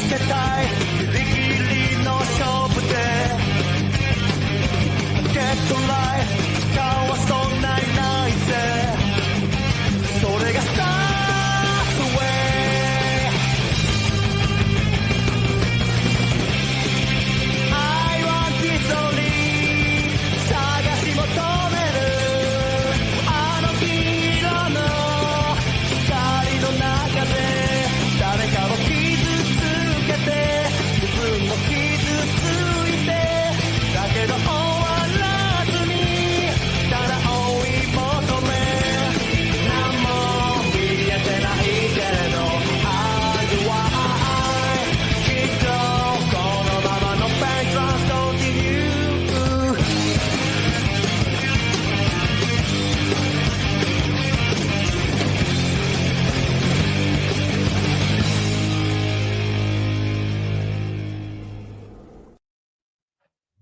けたいギリギリの勝負で Get to life 時間はそんなにないぜそれが Start away I want this only 探し求めるあの黄色の光の中で誰かを傷つけて自分も傷ついてだけど終わらずにただ追い求め何も見えてないけれど I はきっとこのままの Pain Trans Continue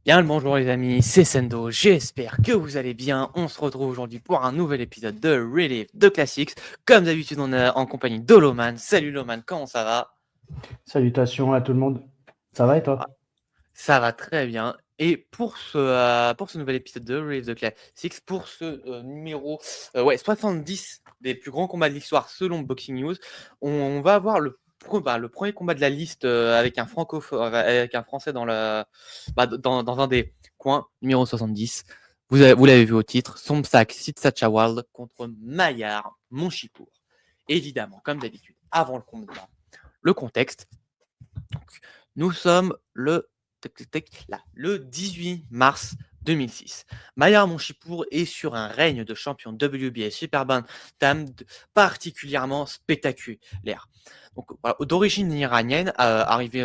Bien le bonjour les amis, c'est Sendo, j'espère que vous allez bien. On se retrouve aujourd'hui pour un nouvel épisode de Relive de Classics. Comme d'habitude, on est en compagnie de Loman. Salut Loman, comment ça va? Salutations à tout le monde. Ça va et toi? Ça va très bien. Et pour ce nouvel épisode de Relive de Classics, pour ce numéro 70 des plus grands combats de l'histoire selon Boxing News, on va avoir le premier combat de la liste avec un Français dans un des coins, numéro 70. Vous l'avez vu au titre, Somsak Sitsachawald contre Mayar Monchipour. Évidemment, comme d'habitude, avant le combat, le contexte. Donc, nous sommes le 18 mars 2006. Mayar Monchipour est sur un règne de champion WBA Super Bantam particulièrement spectaculaire. Donc, voilà, d'origine iranienne, arrivé,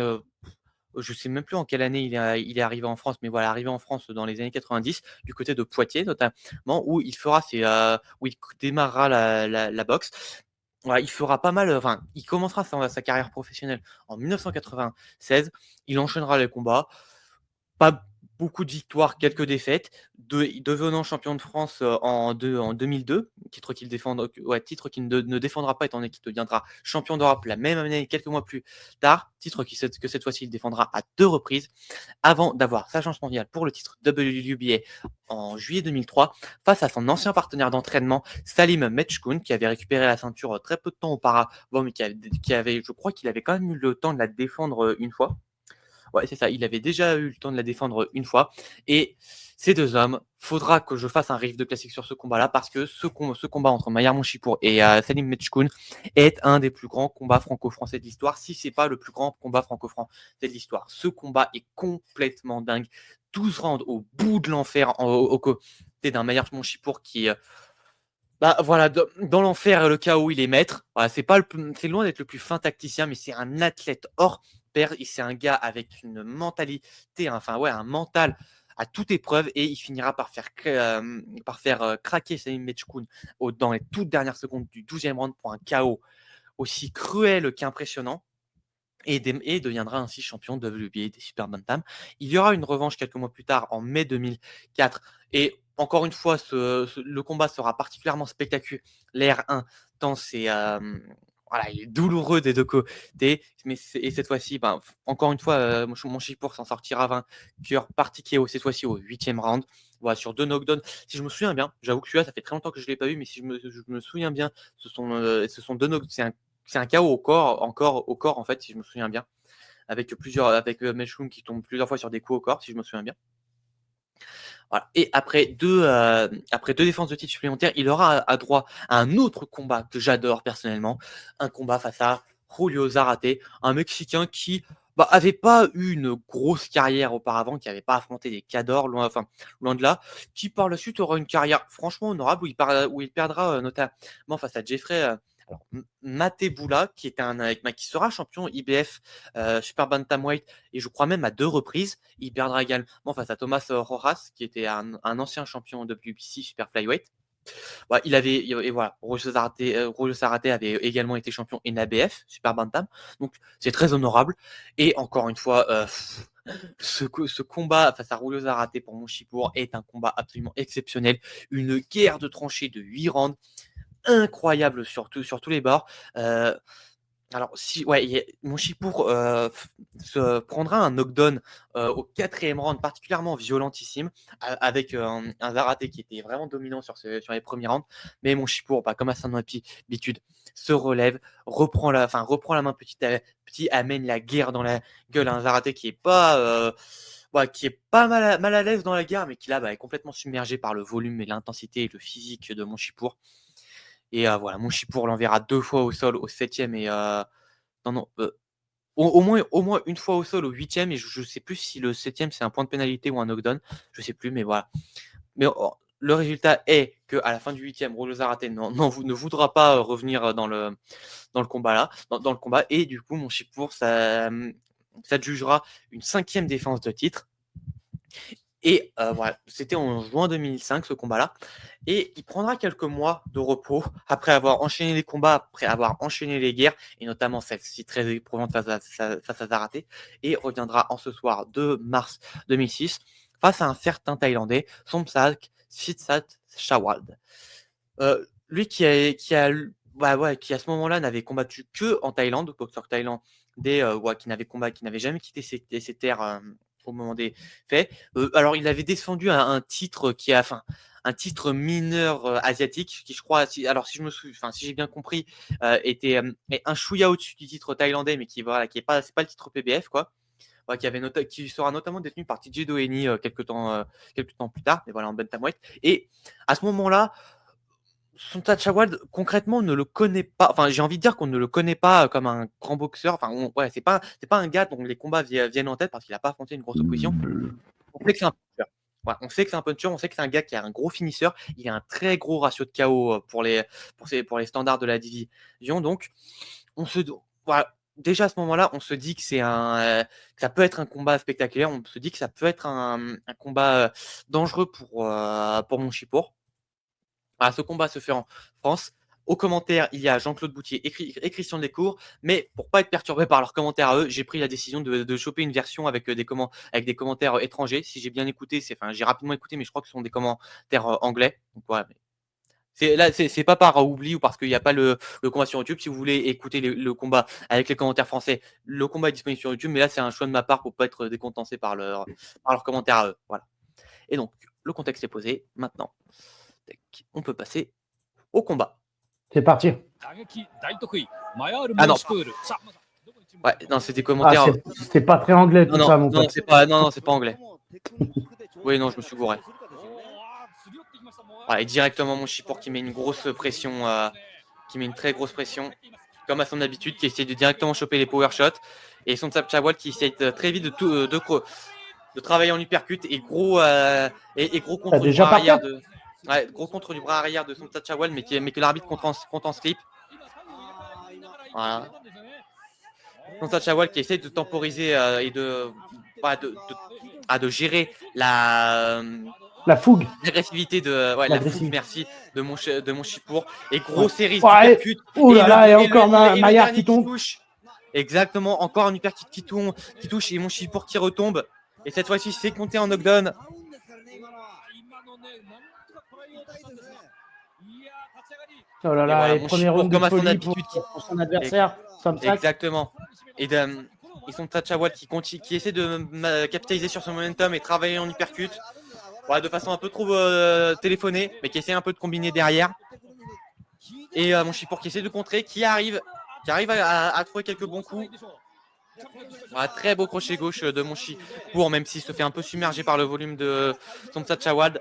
je ne sais même plus en quelle année il est arrivé en France, mais voilà, arrivé en France dans les années 90, du côté de Poitiers notamment, où il démarrera la boxe. Voilà, il fera pas mal, il commencera sa carrière professionnelle en 1996. Il enchaînera les combats. Pas beaucoup de victoires, quelques défaites. Devenant champion de France en 2002, titre qu'il ne défendra pas étant donné qu'il deviendra champion d'Europe la même année, quelques mois plus tard. Titre que cette fois-ci il défendra à 2 reprises, avant d'avoir sa chance mondiale pour le titre WBA en juillet 2003 face à son ancien partenaire d'entraînement Salim Mechkoun, qui avait récupéré la ceinture très peu de temps auparavant, mais je crois qu'il avait quand même eu le temps de la défendre une fois. Ouais, c'est ça. Il avait déjà eu le temps de la défendre une fois. Et ces deux hommes, faudra que je fasse un riff de classique sur ce combat-là parce que ce combat entre Mayar Monchipour et Salim Mechkoun est un des plus grands combats franco-français de l'histoire, si c'est pas le plus grand combat franco-français de l'histoire. Ce combat est complètement dingue. 12 rounds au bout de l'enfer aux côtés d'un Mayar Monchipour qui dans l'enfer et le chaos, il est maître. Voilà, c'est loin d'être le plus fin tacticien, mais c'est un athlète hors pair. C'est un gars avec une mentalité, un mental à toute épreuve, et il finira par faire craquer Salim Mechkoun dans les toutes dernières secondes du 12e round pour un chaos aussi cruel qu'impressionnant. Et deviendra ainsi champion de WBA des Super Bantam. Il y aura une revanche quelques mois plus tard, en mai 2004. Et encore une fois, le combat sera particulièrement spectaculaire. Tant il est douloureux des deux côtés. Et cette fois-ci, encore une fois, Monchipour s'en sortira vainqueur par TKO, cette fois-ci au 8e round. Voilà, sur 2 knockdowns. Si je me souviens bien, j'avoue que celui-là, ça fait très longtemps que je ne l'ai pas vu, mais si je me souviens bien, ce sont 2 knockdowns. C'est un KO encore au corps, en fait, si je me souviens bien. Avec Mechkoun qui tombe plusieurs fois sur des coups au corps, si je me souviens bien. Voilà. Et après deux défenses de titre supplémentaires, il aura à droit à un autre combat que j'adore personnellement. Un combat face à Julio Zarate, un Mexicain qui avait pas eu une grosse carrière auparavant, qui n'avait pas affronté des cadors, loin de là, qui par la suite aura une carrière franchement honorable où il perdra notamment face à Jeffrey Mateboula, qui sera champion IBF Super Bantamweight, et je crois même à 2 reprises. Il perdra également face à Thomas Rojas, qui était un ancien champion de WBC Super Flyweight. Julio Zarate avait également été champion NABF Super Bantam, donc c'est très honorable. Et encore une fois, ce combat face à Julio Zarate pour Monchipour est un combat absolument exceptionnel, une guerre de tranchées de 8 rounds incroyable sur tous les bords. Alors, si, ouais, mon Chipour se prendra un knockdown au 4e round, particulièrement violentissime, avec un Zarate qui était vraiment dominant sur les premiers rounds. Mais mon Chipour, bah, comme à son habitude, se relève, reprend la main petit à petit, amène la guerre dans la gueule à un Zarate qui est pas mal à l'aise dans la guerre, mais qui là est complètement submergé par le volume et l'intensité et le physique de mon Chipour. Et voilà, mon Chipour l'enverra 2 fois au sol, au 7e et non, non, au moins une fois au sol au 8e et je sais plus si le 7e c'est un point de pénalité ou un knockdown, je sais plus, mais voilà. Mais le résultat est qu'à la fin du 8e, Rollo Zarate ne voudra pas revenir dans le combat là, dans le combat, et du coup, mon Chipour, ça jugera une 5e défense de titre. Et voilà, c'était en juin 2005 ce combat-là. Et il prendra quelques mois de repos après avoir enchaîné les combats, après avoir enchaîné les guerres, et notamment celle-ci très éprouvante face à Zarate, et reviendra en ce soir de mars 2006 face à un certain Thaïlandais, Somsak Sitsat Chawad. Lui qui à ce moment-là n'avait combattu que en Thaïlande, boxeur thaïlandais, qui n'avait jamais quitté ses terres au moment des faits. Alors il avait défendu un titre un titre mineur asiatique qui, je crois, si j'ai bien compris, était un chouïa au-dessus du titre thaïlandais, mais c'est pas le titre PBF, quoi. Ouais, qui sera notamment détenu par TJ Doheny quelques temps plus tard, mais voilà, en bantamweight. Et à ce moment-là, Somsa Chawad, concrètement, on ne le connaît pas. Enfin, j'ai envie de dire qu'on ne le connaît pas comme un grand boxeur. Enfin, c'est pas un gars dont les combats viennent en tête parce qu'il n'a pas affronté une grosse opposition. On sait que c'est un puncher. Ouais, on sait que c'est un puncher, on sait que c'est un gars qui a un gros finisseur. Il a un très gros ratio de KO pour les standards de la division. Donc, voilà. Déjà à ce moment-là, on se dit que que ça peut être un combat spectaculaire. On se dit que ça peut être un combat dangereux pour mon Chipour. Voilà, ce combat se fait en France. Aux commentaires, il y a Jean-Claude Boutier et Christian Descours, mais pour pas être perturbé par leurs commentaires à eux, j'ai pris la décision de choper une version avec des commentaires étrangers. Si j'ai bien écouté, j'ai rapidement écouté, mais je crois que ce sont des commentaires anglais. Donc voilà. C'est pas par oubli ou parce qu'il n'y a pas le combat sur YouTube. Si vous voulez écouter le combat avec les commentaires français, le combat est disponible sur YouTube, mais là c'est un choix de ma part pour pas être décontenancé par leurs commentaires à eux. Voilà. Et donc le contexte est posé. Maintenant, on peut passer au combat. C'est parti. Ah non. Ouais, non, c'est des commentaires. C'est pas très anglais tout ça, mon non, pote. c'est pas anglais. Oui, non, je me suis gouré. Ouais, et directement mon Chipour qui met une grosse pression, qui met une très grosse pression, comme à son habitude, qui essaie de directement choper les power shots. Et Somsa Chawad qui essaie très vite de travailler en uppercut et gros contre du bras arrière gros contre du bras arrière de Somsa Chawad, mais que l'arbitre compte en slip. Voilà. Somsa Chawad qui essaie de temporiser et de gérer la fougue. L'agressivité la fougue, merci, de mon Chipour. Et gros série d'uppercut. Oh là là, et encore Maillard qui tombe. Exactement, encore un uppercut qui touche et mon Chipour qui retombe. Et cette fois-ci, c'est compté en knockdown. Oh là là, les premiers rounds de folie pour son adversaire. Exactement. Et ils sont Chawad qui essaie de capitaliser sur son momentum et travailler en uppercut. Ouais, de façon un peu trop téléphonée, mais qui essaie un peu de combiner derrière. Et mon Chipour qui essaie de contrer, qui arrive à trouver quelques bons coups. Ouais, très beau crochet gauche de mon Chipour, même s'il se fait un peu submerger par le volume de Somsa Chawad.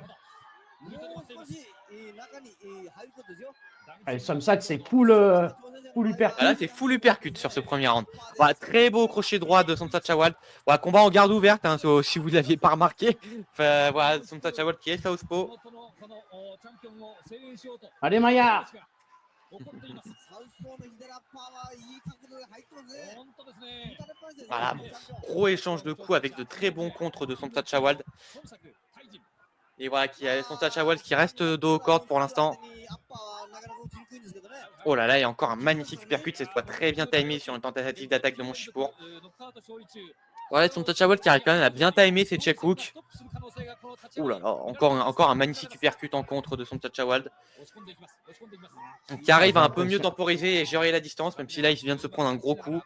Somsa, c'est full uppercut. Là, c'est full uppercut sur ce premier round. Voilà, très beau crochet droit de Somsa Chawad. Voilà, combat en garde ouverte, hein, si vous ne l'aviez pas remarqué. Enfin, voilà, Somsa Chawad qui est southpaw. Allez, Maillard. Voilà, gros échange de coups avec de très bons contres de Somsa Chawad. Et voilà, Somsa Chawad qui reste dos aux cordes pour l'instant. Oh là là, il y a encore un magnifique uppercut, cette fois très bien timé sur une tentative d'attaque de Monshipour. Ouais, son touch à wall qui arrive quand même à bien timer ses check hooks. Ouh là là, encore un magnifique uppercut en contre de son touch à wall. Qui arrive à un peu mieux temporiser et gérer la distance, même si là il vient de se prendre un gros coup.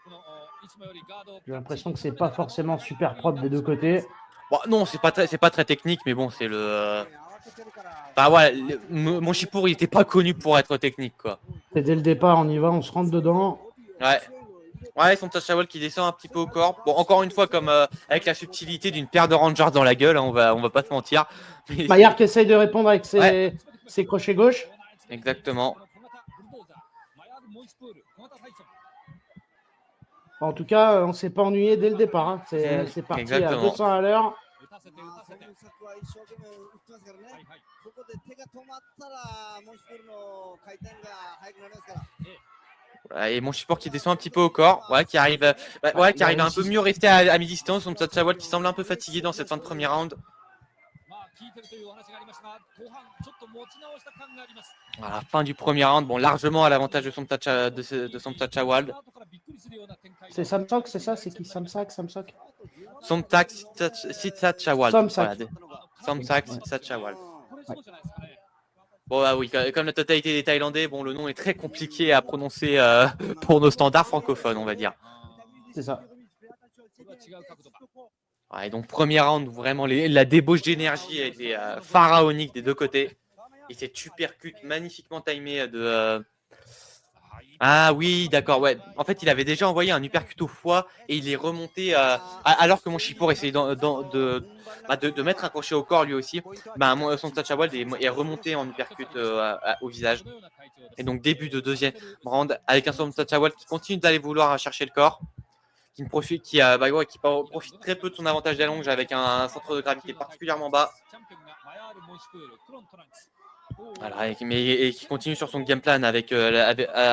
J'ai l'impression que c'est pas forcément super propre des deux côtés. Bon, non, c'est pas très technique, mais bon, c'est le. Bah ouais, Monshipour il était pas connu pour être technique quoi. C'est dès le départ, on y va, on se rentre dedans. Ouais. Ouais, son touch à wall qui descend un petit peu au corps. Bon, encore une fois, comme avec la subtilité d'une paire de Rangers dans la gueule, hein, on va pas se mentir. Mais... Maillard qui essaye de répondre avec ses crochets gauche. Exactement. En tout cas, on ne s'est pas ennuyé dès le départ. Hein. C'est parti exactement. à 200 à l'heure. Et Monshipour qui descend un petit peu au corps, ouais, qui arrive à un peu mieux rester à mi-distance. Son touch à wall qui semble un peu fatigué dans cette fin de premier round. À la fin du premier round, bon, largement à l'avantage de son touch à wall. C'est Samsok, c'est ça? C'est qui Samsak? Somtak Sitsachawal. Somtak Sitsachawal. Bon, ah oui, comme la totalité des Thaïlandais, bon, le nom est très compliqué à prononcer pour nos standards francophones, on va dire. C'est ça. Ouais, donc, premier round, vraiment, la débauche d'énergie était pharaonique des deux côtés. Et cette uppercut magnifiquement timé de. Ah oui, d'accord, ouais. En fait, il avait déjà envoyé un uppercut au foie et il est remonté alors que Monshipour essayait de mettre un crochet au corps lui aussi. Bah, son touch à wall est remonté en uppercut au visage. Et donc début de deuxième round avec un son touch à wall qui continue d'aller vouloir chercher le corps, qui profite très peu de son avantage d'allonge avec un centre de gravité particulièrement bas. Voilà, et qui continue sur son game plan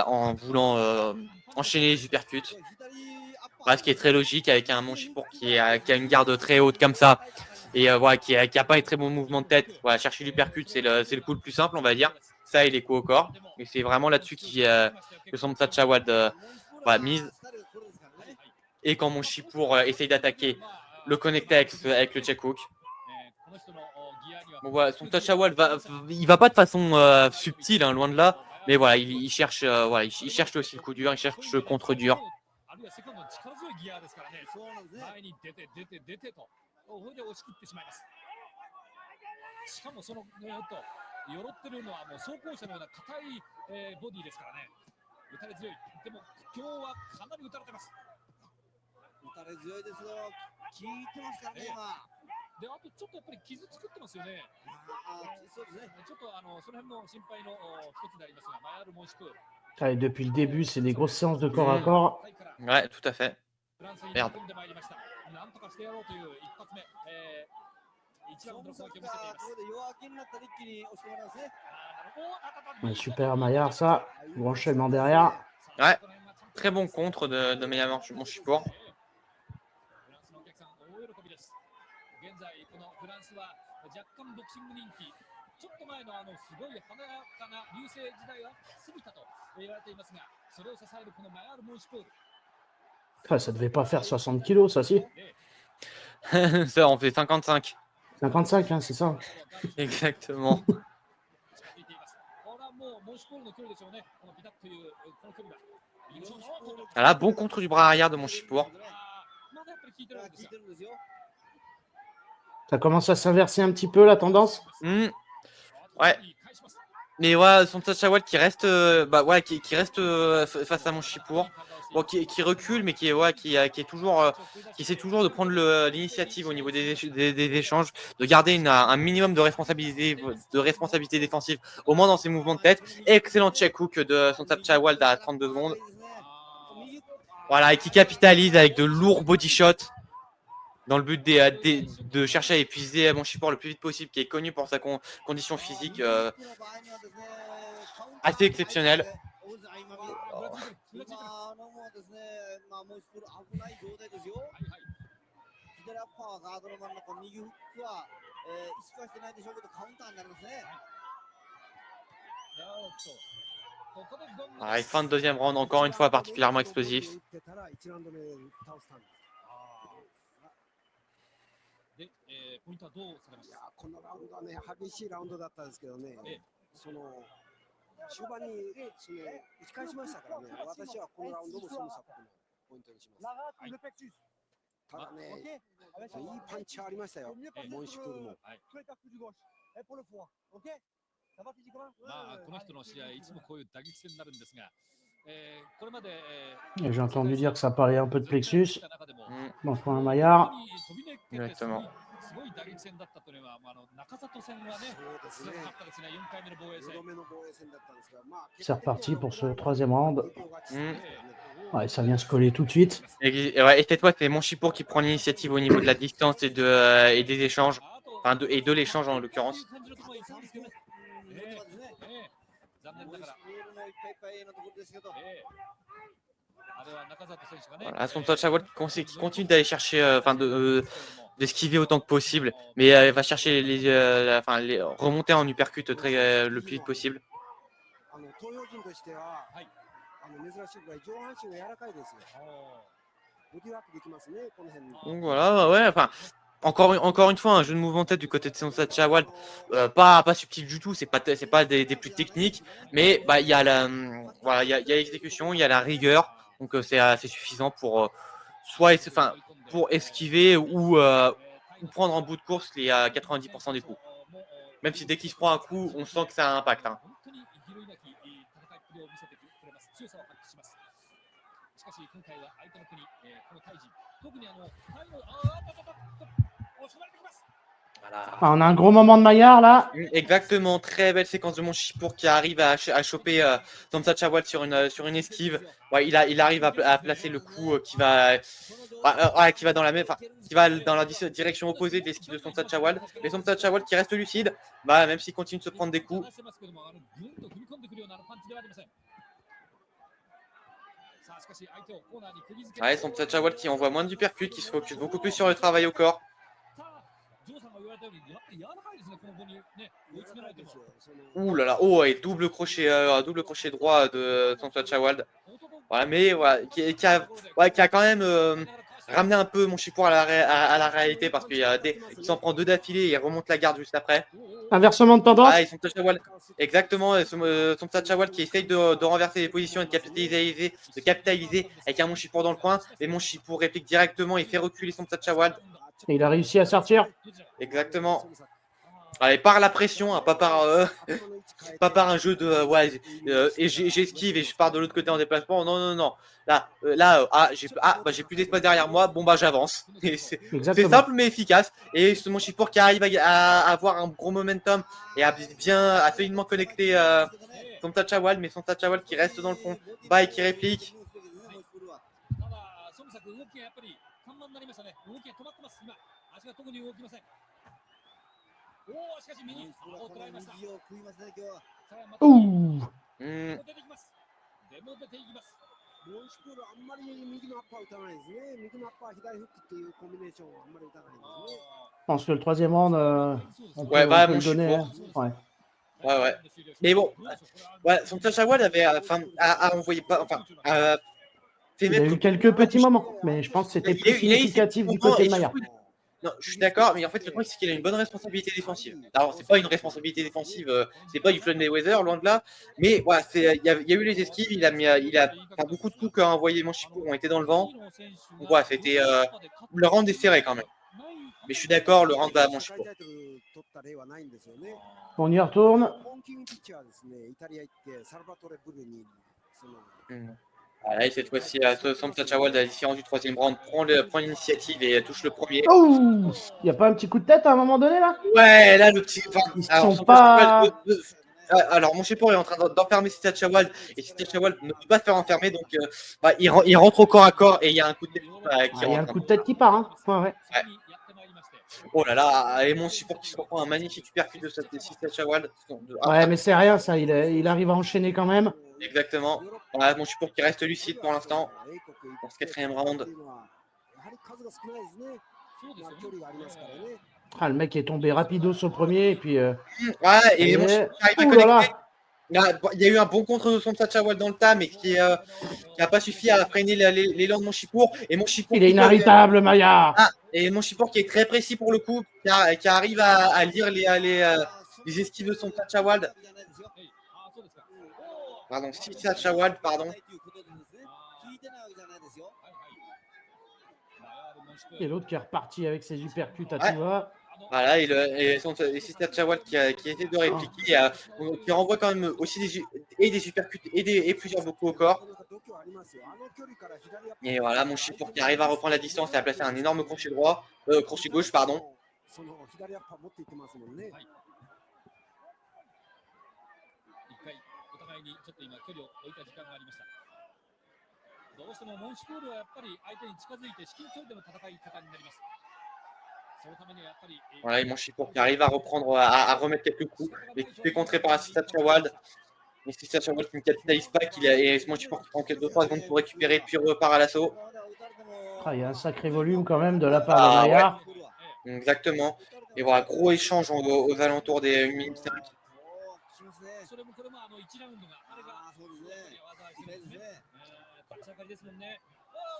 en voulant enchaîner les uppercuts. Voilà, ce qui est très logique avec un Monshipour qui a une garde très haute comme ça et voilà, qui a pas un très bon mouvement de tête. Voilà, chercher l'uppercut, c'est le coup le plus simple, on va dire. Ça et les coups au corps. Et c'est vraiment là-dessus que son Msachawad mise. Et quand Monshipour essaye d'attaquer, le connecter avec le check hook. Bon, voilà, son touch à wall il va pas de façon subtile, hein, loin de là, mais voilà, il cherche aussi le coup dur, il cherche le contre dur. Et depuis le début, c'est des grosses séances de corps à corps. Ouais, tout à fait. Merde. Super Maillard, ça. Bon enchaînement derrière. Ouais, très bon contre de Maillard Monshipour. Ça devait pas faire 60 kilos, ça, si. Ça, on fait 55. 55, hein, c'est ça. Exactement. Voilà, bon contre du bras arrière de Monshipour. Ça commence à s'inverser un petit peu la tendance. Ouais. Mais ouais, son touch à wall qui reste, qui reste face à Monshipour. Bon, qui recule, mais qui est toujours, qui essaie toujours de prendre l'initiative au niveau des échanges, de garder un minimum de responsabilité défensive, au moins dans ses mouvements de tête. Excellent check hook de son touch à wall à 32 secondes. Voilà, et qui capitalise avec de lourds body shots dans le but de chercher à épuiser Monshipour le plus vite possible, qui est connu pour sa condition physique assez exceptionnelle. Et fin de deuxième round, encore une fois particulièrement explosif. Et j'ai entendu dire que ça parlait un peu de plexus dans ce point Maillard. Exactement. C'est reparti pour ce troisième round. Ouais, ça vient se coller tout de suite. Et cette fois, c'est Monchipour qui prend l'initiative au niveau de la distance et des échanges. Enfin, de l'échange en l'occurrence. Voilà, Somta Chawal qui continue d'aller chercher, d'esquiver autant que possible, mais elle va chercher les remonter en uppercut le plus vite possible. Donc voilà, ouais, enfin, encore une fois, un jeu de mouvement tête du côté de Somta Chawal, pas subtil du tout, c'est pas des plus techniques, mais il y a l'exécution, il y a la rigueur, donc c'est assez suffisant pour pour esquiver ou prendre en bout de course les 90% des coups. Même si dès qu'il se prend un coup, on sent que ça a un impact. Voilà. On a un gros moment de Maillard là. Exactement, très belle séquence de Monchipour qui arrive à choper Somta Chawal sur une esquive. Ouais, il arrive à placer le coup qui va dans la même, qui va dans la direction opposée de l'esquive de Somta Chawal. Mais Somta Chawal qui reste lucide, même s'il continue de se prendre des coups. Ouais, Somta Chawal qui envoie moins d'uppercuts, qui se focus beaucoup plus sur le travail au corps. Ouh là là, et double crochet droit de Somta Chawal. Voilà, mais voilà, qui a quand même ramené un peu Monchipour à la réalité parce qu'il s'en prend deux d'affilée et il remonte la garde juste après. Inversement de tendance. Somta Chawal, exactement, Somta Chawal qui essaye de renverser les positions et de capitaliser avec un Monchipour dans le coin. Et Monchipour réplique directement et fait reculer Somta Chawal. Et il a réussi à sortir. Exactement. Allez, par la pression, pas par un jeu de et j'esquive et je pars de l'autre côté en déplacement. Non. J'ai plus d'espace derrière moi. Bon j'avance. C'est simple mais efficace. Et ce Monchipour qui arrive à avoir un gros momentum et à solidement connecter Somta Chawal, mais Somta Chawal qui reste dans le pont, et qui réplique. Ouh. Je pense que le troisième round, on peut le donner. Ouais. Mais bon, Somta Chawal avait envoyé il a eu quelques petits moments, mais je pense que c'était plus significatif du côté de Maillard. Non, je suis d'accord, mais en fait, le truc, c'est qu'il a une bonne responsabilité défensive. Alors, c'est pas une responsabilité défensive, c'est pas du Floyd Mayweather, loin de là. Mais voilà, il y a eu les esquives, il a beaucoup de coups qu'a envoyé Monchipour ont été dans le vent. Donc, voilà, c'était. Le round est serré quand même. Mais je suis d'accord, le round va à Monchipour. On y retourne. Voilà, et cette fois-ci, Somta Chawal, à la différence du troisième round, prend l'initiative et touche le premier. Oh, il n'y a pas un petit coup de tête à un moment donné là? Ouais, là, le petit. Alors, Monchipour est en train d'enfermer Somta Chawal et Somta Chawal ne peut pas se faire enfermer, donc il rentre au corps à corps et il y a un coup de tête qui rentre. Il y a un coup de tête qui part. Ouais. Oh là là, et Monchipour qui se reprend un magnifique uppercut de Somta Chawal. Ouais, mais c'est rien, ça, il arrive à enchaîner quand même. Exactement. Voilà, Monchipour qui reste lucide pour l'instant dans ce quatrième round. Le mec est tombé rapido sur le premier et puis. Et Monchipour arrive à connecter. Il y a eu un bon contre de son Tchawal dans le tas, mais qui n'a pas suffi à freiner l'élan de Monchipour. Et Monchipour Il est inarrêtable, Maya. Et Monchipour qui est très précis pour le coup, qui arrive à lire les esquives de son Tchawal. Pardon, si Tchawal, pardon. Et l'autre qui est reparti avec ses uppercuts à tout va. Voilà, et c'est Tchawal qui essaie de répliquer, qui renvoie quand même aussi des uppercuts et plusieurs beaucoup au corps. Et voilà, Monchipour qui arrive à reprendre la distance et à placer un énorme crochet droit, crochet gauche, pardon. Voilà, et Monchipour qui arrive à reprendre, à remettre quelques coups, et qui fait contrer par Assista Tchawal. Mais Assista Tchawal qui ne capitalise pas, et Monchipour qui prend 2-3 secondes pour récupérer, puis repart à l'assaut. Il y a un sacré volume quand même de la part de Maya. Ouais. Exactement. Et voilà, gros échange aux alentours des 1 minute 5.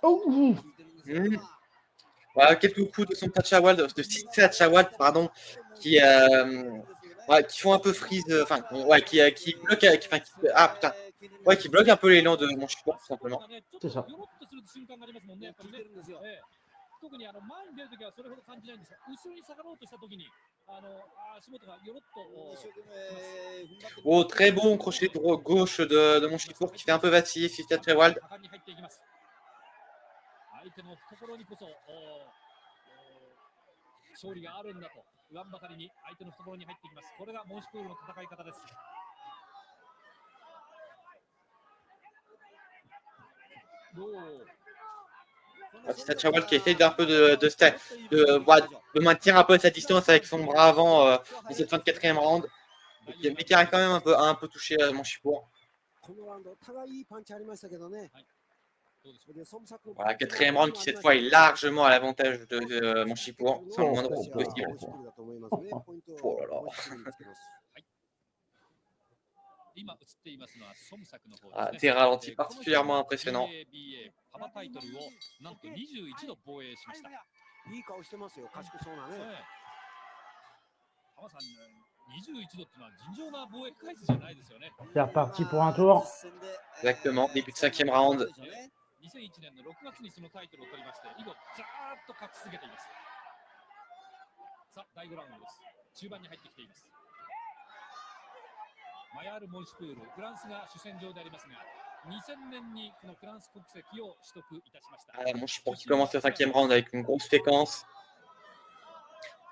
Oh. Voilà, quelques coups de son Tchawal, de Assista Tchawal, pardon, qui font un peu freeze, qui bloquent, qui bloque un peu l'élan de Monchipour, tout simplement. C'est ça. Oh, très bon crochet gauche de Monchipour qui fait un peu vaciller Assista Tchawal. Assista Tchawal qui essaie d'un peu de maintenir un peu sa distance avec son bras avant dans cette fin de 4e round, mais qui arrive quand même un peu touché Monchipour. Voilà, 4e round qui cette fois est largement à l'avantage de Monchipour, sans le moindre possible. Oh là là. Des ralentis particulièrement impressionnants. C'est reparti pour un tour. Exactement, début de 5e round. Monchipour qui commence le 5e round avec une grosse séquence.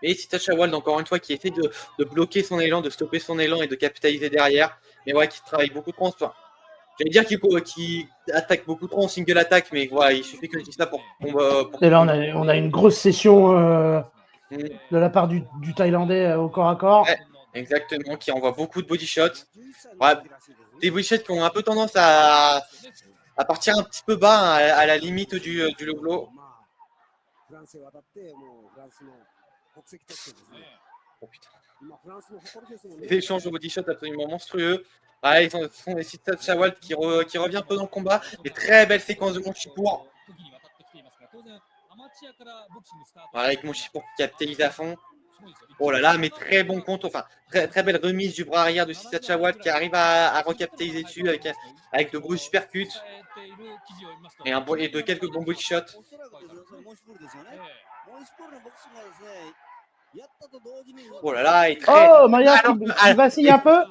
Et Assista Tchawal, encore une fois, qui essaie de bloquer son élan, de stopper son élan et de capitaliser derrière. Mais ouais, qui travaille beaucoup trop. J'allais dire qu'il attaque beaucoup trop en single attack, mais voilà, il suffit que je dise ça pour. Et là, on a une grosse session de la part du Thaïlandais au corps à corps. Ouais, exactement, qui envoie beaucoup de body shots. Ouais, des body shots qui ont un peu tendance à partir un petit peu bas, hein, à la limite du low blow. Oh putain. Des échanges de body shots absolument monstrueux. Ouais, ils sont des Assista Tchawal qui revient un peu dans le combat. Des très belles séquences de Monchipour. Voilà, avec Monchipour qui capitalise à fond. Oh là là, mais très bon compte, enfin, très belle remise du bras arrière de Assista Tchawal qui arrive à recapitaliser dessus avec de beaux supercuts et de quelques bons body shots. Oh là là, Maya qui vacille un peu.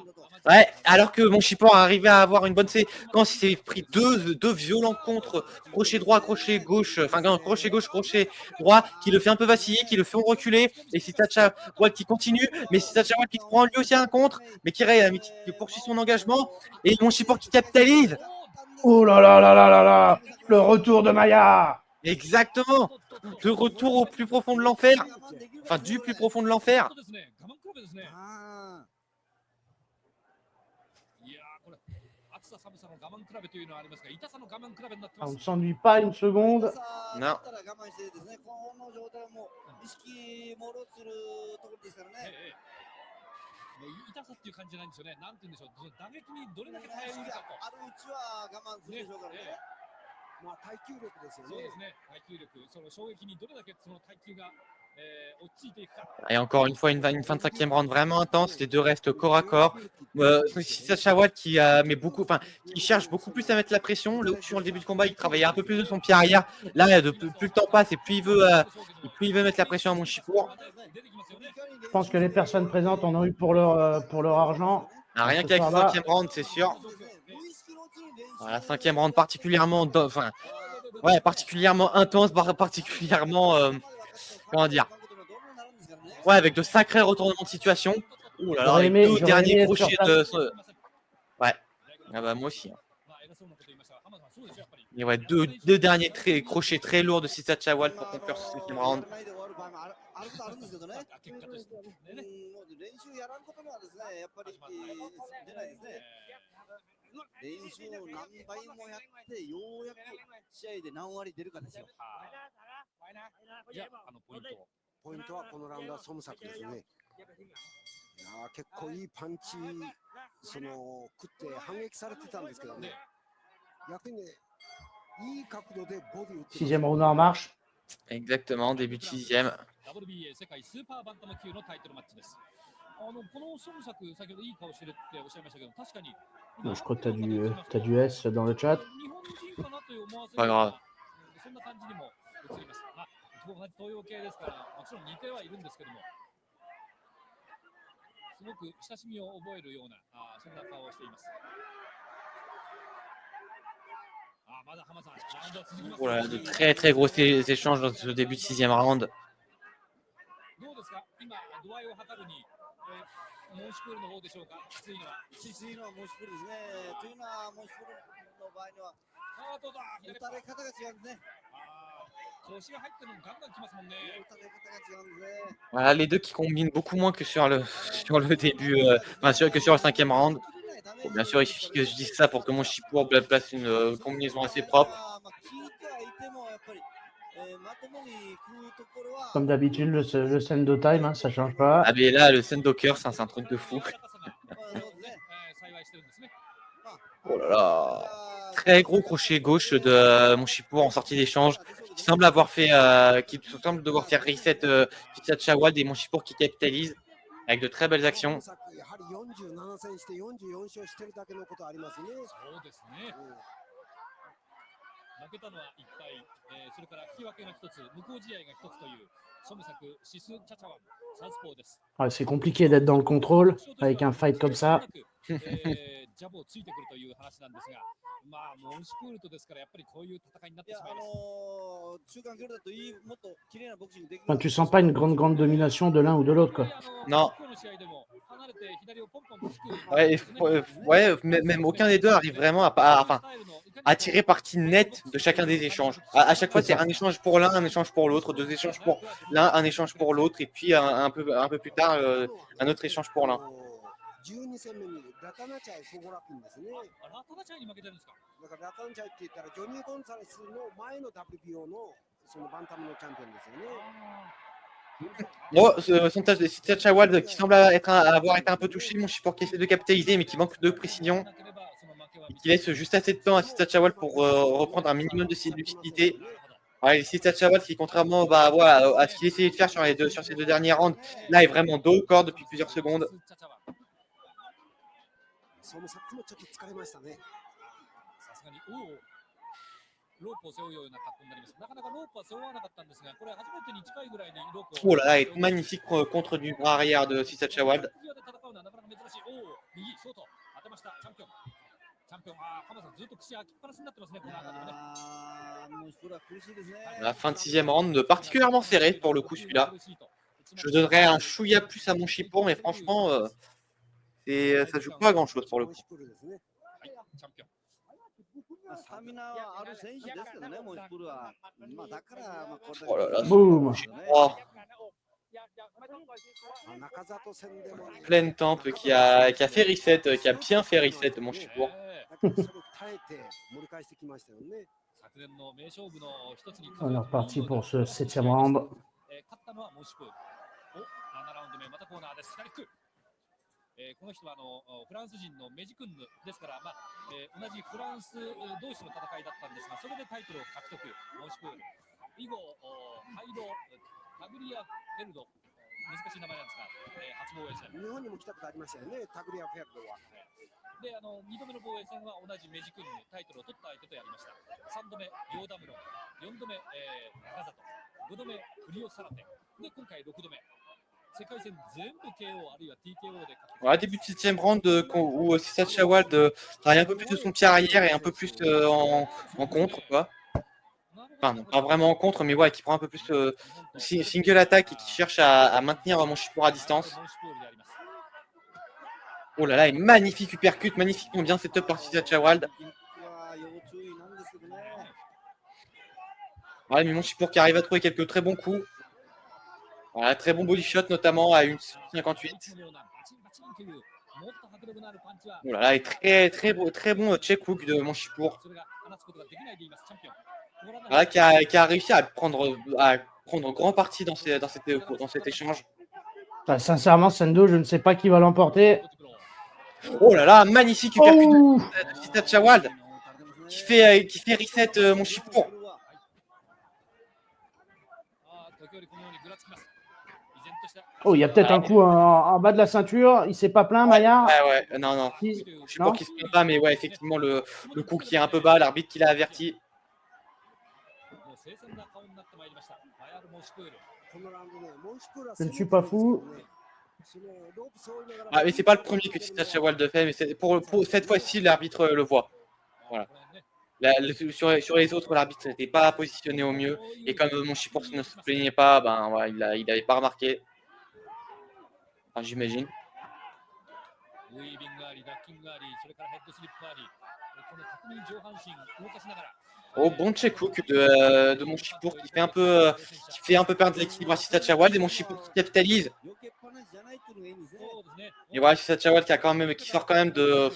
Ouais, alors que Monchipour a arrivé à avoir une bonne séquence, il s'est pris deux violents contres, crochet droit, crochet gauche, crochet gauche, crochet droit, qui le fait un peu vaciller, qui le font reculer, et Assista Tchawal qui continue, mais Assista Tchawal qui prend lui aussi un contre, mais qui poursuit son engagement, et Monchipour qui capitalise. Oh là là là là là là, le retour de Maya. Exactement, le retour au plus profond de l'enfer, enfin du plus profond de l'enfer. On ne s'ennuie pas une seconde. Non. 痛さっていう感じじゃないんですよね。なんて言うんでしょう。打撃にどれだけ耐えうるかと。あるうちは我慢するでしょうからね。まあ耐久力ですよね。そうですね。耐久力、その衝撃にどれだけその耐久が、落ち着いていくか。 Et encore une fois, une fin de cinquième round vraiment intense. Les deux restent corps à corps. Sacha qui met beaucoup, enfin, qui cherche beaucoup plus à mettre la pression. Là où sur le début de combat, il travaillait un peu plus de son pied arrière. Là, plus le temps passe et plus il veut mettre la pression à Monshipour. Je pense que les personnes présentes en ont eu pour leur argent. Ah, rien qu'avec le cinquième round, c'est sûr. Voilà, cinquième round particulièrement, particulièrement intense, particulièrement, comment dire, ouais, avec de sacrés retournements de situation. Ouh là là, les deux derniers crochets de... Ouais, ah bah moi aussi. Et ouais, deux derniers crochets très lourds de Sisa Chawal pour conclure ce cinquième round. あることあるんですけどね。練習やらんことにはですね、やっぱり出ないですね。練習を何倍もやってようやく試合で何割出るかですよ。じゃあポイントはこのラウンドはソムサクですね。結構いいパンチその食って反撃されてたんですけどね。逆にね、いい角度でボディ打って。Sixième round en marche. Exactement, début de sixième. WBA 世界スーパーバンタム級のタイトルマッチです。このソムサク、先ほどいい顔してるっておっしゃいましたけど、確かに。Je crois que t'as du S dans le chat. 日本人かなと思わせる。 Pas grave. そんな感じにも映ります。同じ東洋系ですから、もちろん似てはいるんですけども、すごく親しみを覚えるような、そんな顔をしています。Voilà, de très très gros échanges dans ce début de sixième round. どうですか、今、度合いを測るに、モンシプールの方でしょうか、きついのは。きついのはモンシプールですね。というのは、モンシプールの場合には、打たれ方が違うんですね。腰が入ってるのもガンガンきますもんね。打たれ方が違うんですね。Voilà, les deux qui combinent beaucoup moins que sur le début, que sur le cinquième round. Bon, bien sûr, il suffit que je dise ça pour que Monshipour place une combinaison assez propre. Comme d'habitude, le sendo time, hein, ça change pas. Ah mais là, le sendo curse, c'est un truc de fou. Oh là là. Très gros crochet gauche de Monshipour en sortie d'échange, qui semble devoir faire reset Sisa Chawal et Monshipour qui capitalise avec de très belles actions. Ouais, c'est compliqué d'être dans le contrôle avec un fight comme ça. Enfin, tu sens pas une grande domination de l'un ou de l'autre, quoi. Non. Ouais, même aucun des deux arrive vraiment à tirer parti net de chacun des échanges. À chaque fois, c'est un échange pour l'un, un échange pour l'autre, deux échanges pour l'un, un échange pour l'autre, et puis un peu plus tard, un autre échange pour l'un. 12戦目にラタナチャイ・ソゴラピンですね。ラタナチャイに負けてるんですか。だからラタナチャイって言ったらジョニー・ゴンサレスの前の WBO のそのバンタムのチャンピオンですよね。Bon, son tâche de Sisa Chawal qui semble avoir été un peu touché, Monshipour qui essaie de capitaliser mais qui manque de précision, et qui laisse juste assez de temps à Sisa Chawal pour reprendre un minimum de lucidité. Ouais, Sisa Chawal qui, contrairement à ce qu'il essayait de faire sur ces deux derniers rounds, là est vraiment dos au corps depuis plusieurs secondes. ソムサックもちょっと疲れましたね。さすがにロープを背負うような格好になります。なかなかロープは背負わなかったんですが、これ初めてに近いぐらいにロープを。Oh là là, est magnifique contre du bras arrière de Sisa Chawal. 右ショート当てました。チャンピオン。浜田さんずっと口開きっぱなしになってますね。この辺りね。La fin de sixième round particulièrement serré pour le coup celui-là. Je donnerais un chouïa plus à Monshipour, mais franchement, ça joue pas à grand chose pour le coup. Oh là là, boum. Oh. Pleine tempe qui a fait reset, qui a bien fait reset Monshipour. On est reparti pour ce septième round. この人はフランス人のメジクンヌですから、同じフランス同士の戦いだったんですが、それでタイトルを獲得、モンシプール。以後、ハイド、タグリアフェルド、難しい名前なんですが、初防衛戦。日本にも来たことありましたよね、タグリアフェルドは。で、2度目の防衛戦は同じメジクンヌ、タイトルを取った相手とやりました。3度目、ヨーダムロン、4度目、中里、5度目、フリオ・サラテ、で、今回6度目。世界戦全部 KO あるいは TKO で獲得。Ouais, début de 7e round où Sacha Wild travaille un peu plus de son pied arrière et un peu plus en contre, quoi. Enfin, non, pas vraiment en contre, mais ouais, qui prend un peu plus single attack et qui cherche à maintenir mon Shipur à distance. Oh là là, et magnifique uppercut, magnifiquement bien setup par Sacha Wild. Voilà, mais mon Shipur qui arrive à trouver quelques très bons coups. Voilà, très bon body shot notamment à 1,58. Oh là là, et très bon check hook de mon Shipur. Voilà, qui a réussi à prendre grand parti dans cet échange. Sincèrement, Sendo, je ne sais pas qui va l'emporter. Oh là là, magnifique uppercut de Sacha Wild qui fait reset mon Shipur. Oh, il y a peut-être un coup en bas de la ceinture. Il s'est pas plaint, Maillard. Ouais, non. Je sais pas qu'il se plaint pas, mais ouais, effectivement, le coup qui est un peu bas, l'arbitre qui l'a averti. Je ne suis pas fou. Ah, mais c'est pas le premier que Sacha Wild fait, mais pour cette fois-ci, l'arbitre le voit. Voilà. Sur les autres, l'arbitre n'était pas positionné au mieux. Et comme mon Shipur ne se plaignait pas, ben ouais, il n'avait pas remarqué. Enfin, j'imagine. Oh, bon check hook de mon Shipur qui fait un peu perdre l'équilibre à Sacha Wild, et mon Shipur qui capitalise. Et voilà, Sacha Wild qui sort quand même de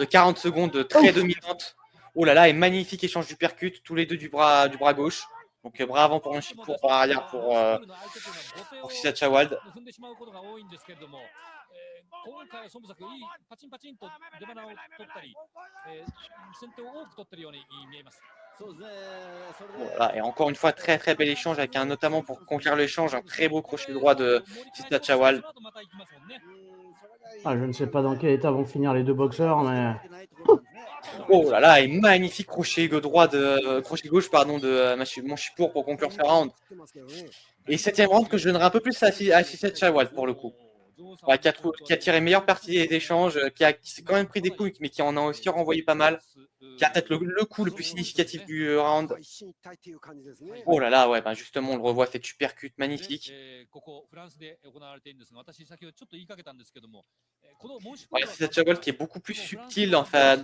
40 secondes très dominante. Oh là là, et magnifique échange du percute, tous les deux du bras gauche. Donc bras avant pour mon Shipur, bras arrière pour Sacha Wild. 今回はそもそもいいパチンパチンと出花を取ったり、先手を多く取っているように見えます。 Voilà, et encore une fois, très bel échange avec notamment pour conclure l'échange, un très beau crochet droit de Sacha Wild. Ah, je ne sais pas dans quel état vont finir les deux boxeurs, mais. Oh là là, et magnifique crochet gauche de mon Shipur pour conclure ce round. Et 7e round que je donnerai un peu plus à Sacha Wild pour le coup. Ouais, qui a tiré meilleure partie des échanges, qui s'est quand même pris des coups, mais qui en a aussi renvoyé pas mal. Qui a peut-être le coup le plus significatif du round. Oh là là, ouais, bah justement, on le revoit, cette uppercut magnifique. Ouais, c'est Sacha Wild qui est beaucoup plus subtil dans sa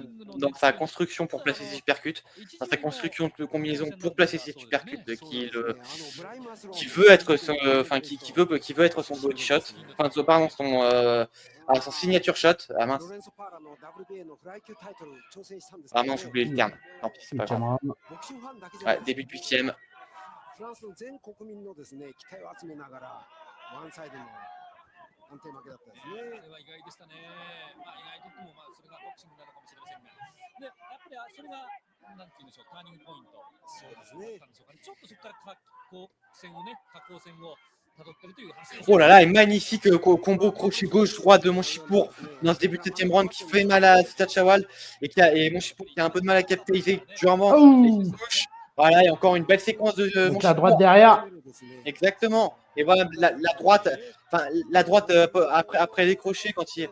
construction pour placer ses uppercuts, dans sa construction de combinaison pour placer ses uppercuts, qui veut être son body shot, enfin, pardon, son signature shot. Ah mince. Ah non, j'ai oublié le terme. Tant pis, c'est pas grave. Ouais, début de 8e. Oh là là, et magnifique combo crochet gauche-droit de mon Shipur dans ce début de 7e round qui fait mal à Sacha Wild et mon Shipur qui a un peu de mal à capitaliser durement. Voilà, et encore une belle séquence de mon Shipur. La droite derrière. Exactement. Et voilà, la droite après les crochets, quand il...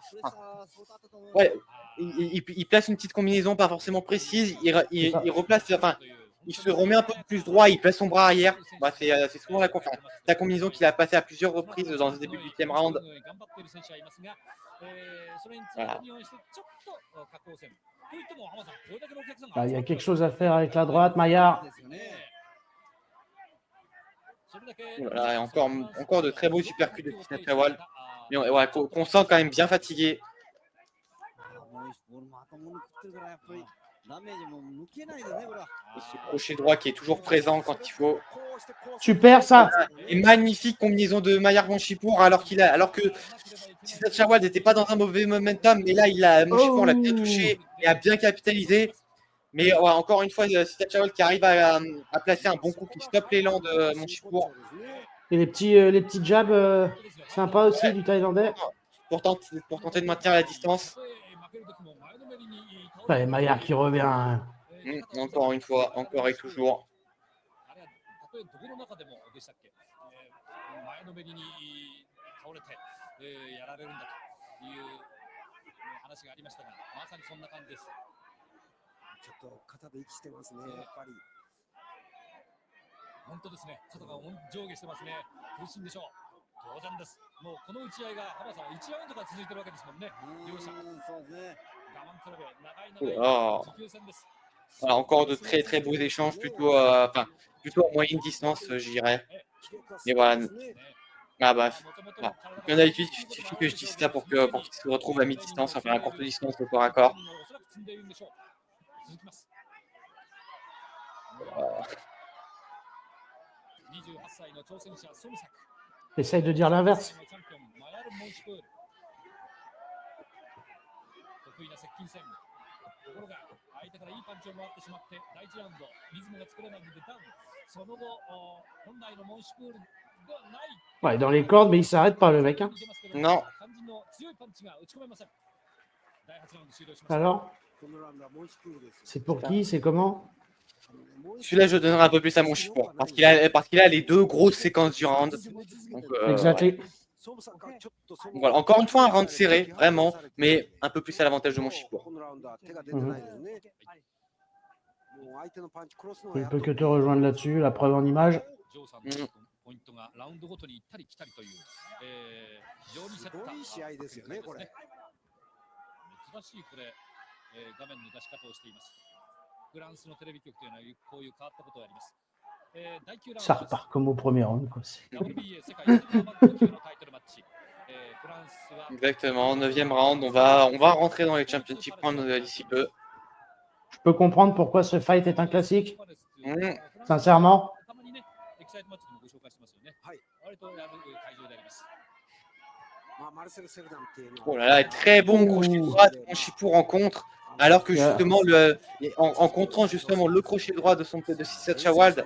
Ouais, il place une petite combinaison pas forcément précise, il replace... Enfin, il se remet un peu plus droit, il place son bras arrière. Bah, c'est souvent la combinaison qu'il a passée à plusieurs reprises dans ce début du 8e round. Voilà. Il y a quelque chose à faire avec la droite, Maillard. Voilà, et encore de très beaux supercuts de Sacha Wild. Mais ouais, qu'on sent quand même bien fatigué. Et ce crochet droit qui est toujours présent quand il faut. Super ça. Et magnifique combinaison de Maillard Monchipour alors que Sisat Chawal n'était pas dans un mauvais momentum, mais là Monchipour l'a bien touché et a bien capitalisé. Mais ouais, encore une fois, Sisat Chawal qui arrive à placer un bon coup qui stoppe l'élan de Monchipour. Et les petits jabs sympas aussi du Thaïlandais. Pour tenter de maintenir la distance. Ouais, Maillard qui revient. Encore une fois, encore et toujours. どこの中でもでしたっけ、前のめりに倒れて、やられるんだという話がありましたが、まさにそんな感じです。ちょっと肩で息してますね、やっぱり。本当ですね、肩が上下してますね。苦しいんでしょう。当然です。もうこの打ち合いが浜田さんは1ラウンドから続いてるわけですもんね。両者。そうですね。我慢比べ、長い持久戦です。 Voilà, encore de très très beaux échanges, plutôt à moyenne distance, je dirais. Et voilà. Ah bah, il y en a qui suffit que je dise ça pour qu'ils se retrouvent à mi-distance, enfin à courte distance de corps à corps. Essaye de dire l'inverse. Ouais, dans les cordes, mais il s'arrête pas, le mec. Hein. Non. Alors, c'est pour qui? C'est comment? Celui-là, je donnerai un peu plus à Monchipour parce qu'il a les deux grosses séquences du round. Donc, exactement. Voilà, encore une fois, un round serré, vraiment, mais un peu plus à l'avantage de Monchipour. Il ne peut que te rejoindre là-dessus, la preuve en image. Ça repart comme au premier round. Quoi. Exactement, 9e round, on va rentrer dans les championship rounds d'ici peu. Je peux comprendre pourquoi ce fight est un classique. Sincèrement. Oh là là, très bon crochet droit de Monchipour en contre, alors que justement, en contrant justement le crochet droit de Sisat Chawal.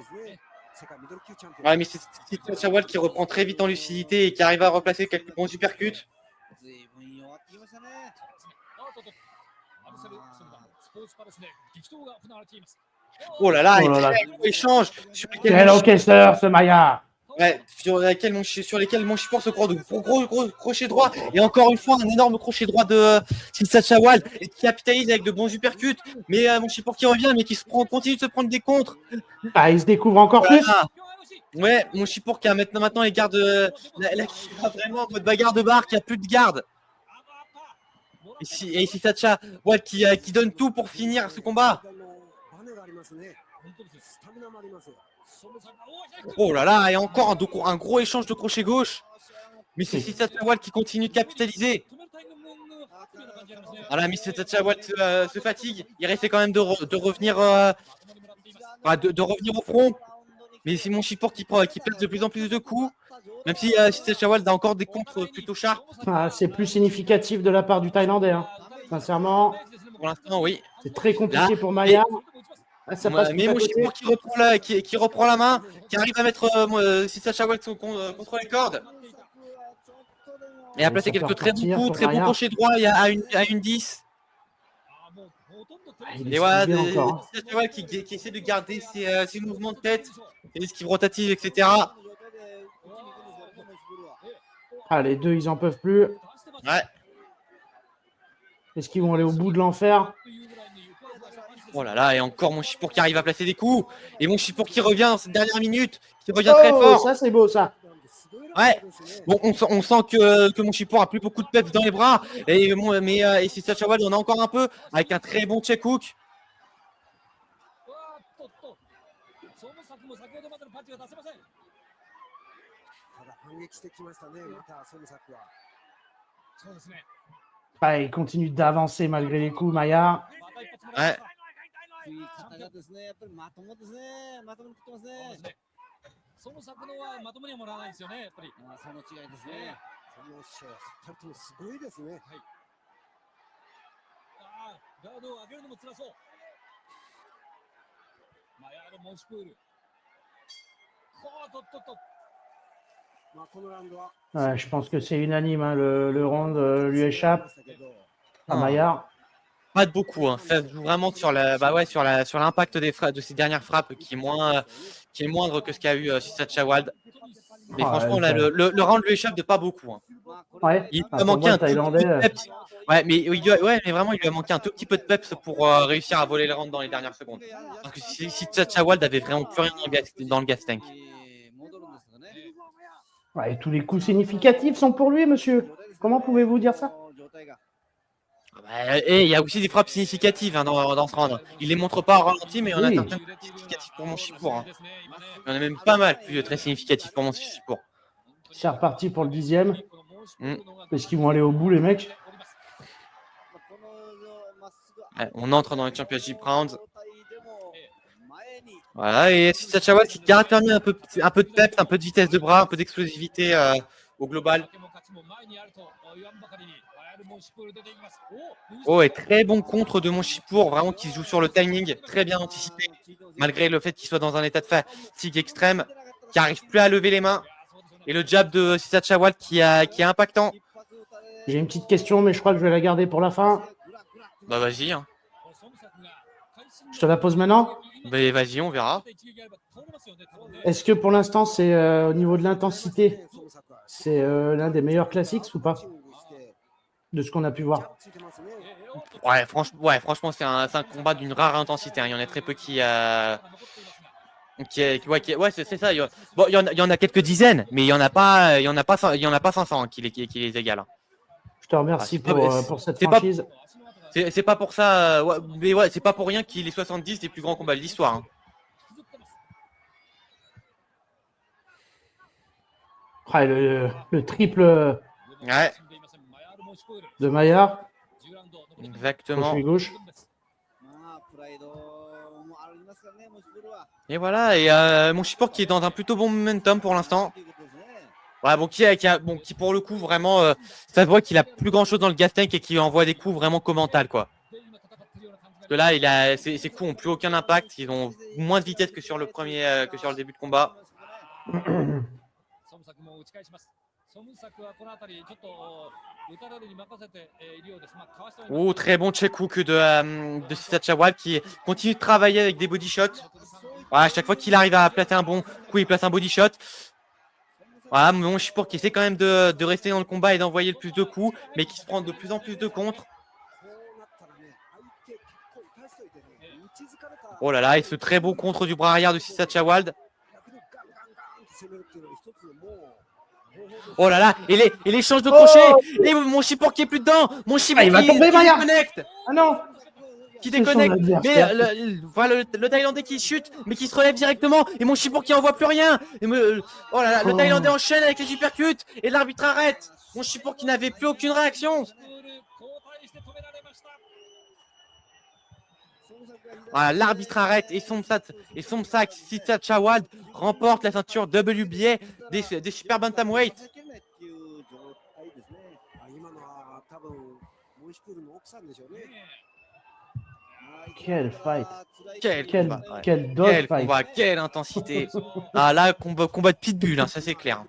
Ouais, mais c'est Sisat Chawal qui reprend très vite en lucidité et qui arrive à replacer quelques bons uppercuts. Oh là là, échange sur quel encaisseur ce Maillard. Ouais, sur lesquels Monchipour se croit de gros crochets droits. Et encore une fois, un énorme crochet droit de Sisat Chawal et qui capitalise avec de bons uppercuts. Mais Monchipour qui revient, mais qui continue de se prendre des contres. Ah, il se découvre encore plus. Ouais, Monchipour qui a maintenant les gardes. Qui a vraiment en mode bagarre de bar, qui a plus de garde. Et Sisat Chawal qui donne tout pour finir ce combat. Oh là là, et encore un gros échange de crochet gauche. Mais c'est Sisat Chawal qui continue de capitaliser. Voilà, mais Sisat Chawal se fatigue. Il essaie quand même de revenir de revenir au front. Mais c'est Monchipour qui pèse de plus en plus de coups. Même si Sisat Chawal a encore des contres plutôt sharp. Ah, c'est plus significatif de la part du Thaïlandais. Hein. Sincèrement. Pour l'instant, oui. C'est très compliqué pour Maillard. Mais Monchipour qui reprend la main, qui arrive à mettre Sisat Chawal contre les cordes. Et à placer quelques très bons coups, très bons crochets droits à une 10. Et voilà, Sisat Chawal qui essaie de garder ses mouvements de tête, ses esquives rotatives, etc. Ah, les deux, ils en peuvent plus. Ouais. Est-ce qu'ils vont aller au bout de l'enfer? Oh là là, et encore Monchipour qui arrive à placer des coups. Et Monchipour qui revient dans cette dernière minute, qui revient très fort. Ça, c'est beau, ça. Ouais, bon, on sent que Monchipour a plus beaucoup de peps dans les bras. Et Sisat Chawal, on a encore un peu, avec un très bon check hook. Ah, il continue d'avancer malgré les coups, Maillard. Ouais. 食い方がですね、やっぱりまともですね。まともに食ってますね。その作のはまともにはもらわないですよね、やっぱり。その違いですね。この試合、2人ともすごいですね。ガードを上げるのも辛そう。マヤール・モンシプール。とっとっと。まあこのラウンドは Ouais, je pense que c'est unanime, hein, le round lui échappe à Non. Maillard. Pas de beaucoup, hein. Ça se joue vraiment sur la, bah ouais, sur l'impact des frappes, de ces dernières frappes qui est moindre que ce qu'a eu Sisachawald. Mais Ah, franchement, ouais, là, ça- le round lui échappe de pas beaucoup. Hein. Ouais, Il un lui a manqué combat un tout petit peu thaïlandais. de peps. Ouais, mais vraiment, il lui a manqué un tout petit peu de peps pour réussir à voler le round dans les dernières secondes. Parce que Sisachawald avait vraiment plus rien dans le gas tank. Ouais, et tous les coups significatifs sont pour lui, monsieur. Comment pouvez-vous dire ça? Bah, et il y a aussi des frappes significatives hein, dans ce round. Il les montre pas en ralenti, mais il y en a Oui. certaines significatives pour mon Chipour. Hein. Il y en a même pas mal plus très significatifs pour mon Chipour. C'est reparti pour le 10e. Mm. Est-ce qu'ils vont aller au bout, les mecs? Ouais, on entre dans le Championship Round. Voilà, et Sisachawald qui garde quand même un peu de peps, un peu de vitesse de bras, un peu d'explosivité au global. Oh, et très bon contre de mon Chipour, vraiment qui se joue sur le timing, très bien anticipé, malgré le fait qu'il soit dans un état de fatigue extrême, qui n'arrive plus à lever les mains. Et le jab de Sisachawald qui est impactant. J'ai une petite question, mais je crois que je vais la garder pour la fin. Bah vas-y, hein. Je te la pose maintenant. Bah vas-y, on verra. Est-ce que pour l'instant, c'est au niveau de l'intensité, c'est l'un des meilleurs classiques ou pas? De ce qu'on a pu voir. Ouais, franchement, c'est un combat d'une rare intensité. Hein. Il y en a très peu qui ouais, c'est ça. Bon, il y en a quelques dizaines, mais il y en a pas 500 hein, qui les égalent. Hein. Je te remercie pour cette c'est franchise. C'est pas pour ça, mais ouais, c'est pas pour rien qu'il est 70 des plus grands combats de l'histoire. Hein. Ah, le triple Ouais. de Maillard. Exactement. Crochet gauche. Et voilà, et mon Chipour qui est dans un plutôt bon momentum pour l'instant. Ouais, bon, qui pour le coup vraiment, ça se voit qu'il a plus grand chose dans le gas tank et qu'il envoie des coups vraiment commental quoi. Parce que là, ses coups ont plus aucun impact, ils ont moins de vitesse que sur le début de combat. Oh, très bon check hook de Sisachawald qui continue de travailler avec des body shots. Voilà, à chaque fois qu'il arrive à placer un bon coup, il place un body shot. Voilà, mon Chipour qui essaie quand même de rester dans le combat et d'envoyer le plus de coups, mais qui se prend de plus en plus de contre. Oh là là, et ce très beau contre du bras arrière de Sisachawald. Oh là là, et l'échange de crochets. Et mon Chipour qui est plus dedans. Mon Chipour il va tomber, qui Maillard. déconnecte. Ah non. Qui déconnecte, mais voilà le Thaïlandais qui chute, mais qui se relève directement, et mon Chipour qui envoie plus rien. Oh là là, le Thaïlandais enchaîne avec les uppercuts, et l'arbitre arrête. Mon Chipour qui n'avait plus aucune réaction. Voilà, l'arbitre arrête, et Somsak Sisachawald remporte la ceinture WBA des super bantamweight. Quel fight. Quel dog combat, fight. quelle intensité. Ah là, combat de pitbull, hein, ça c'est clair.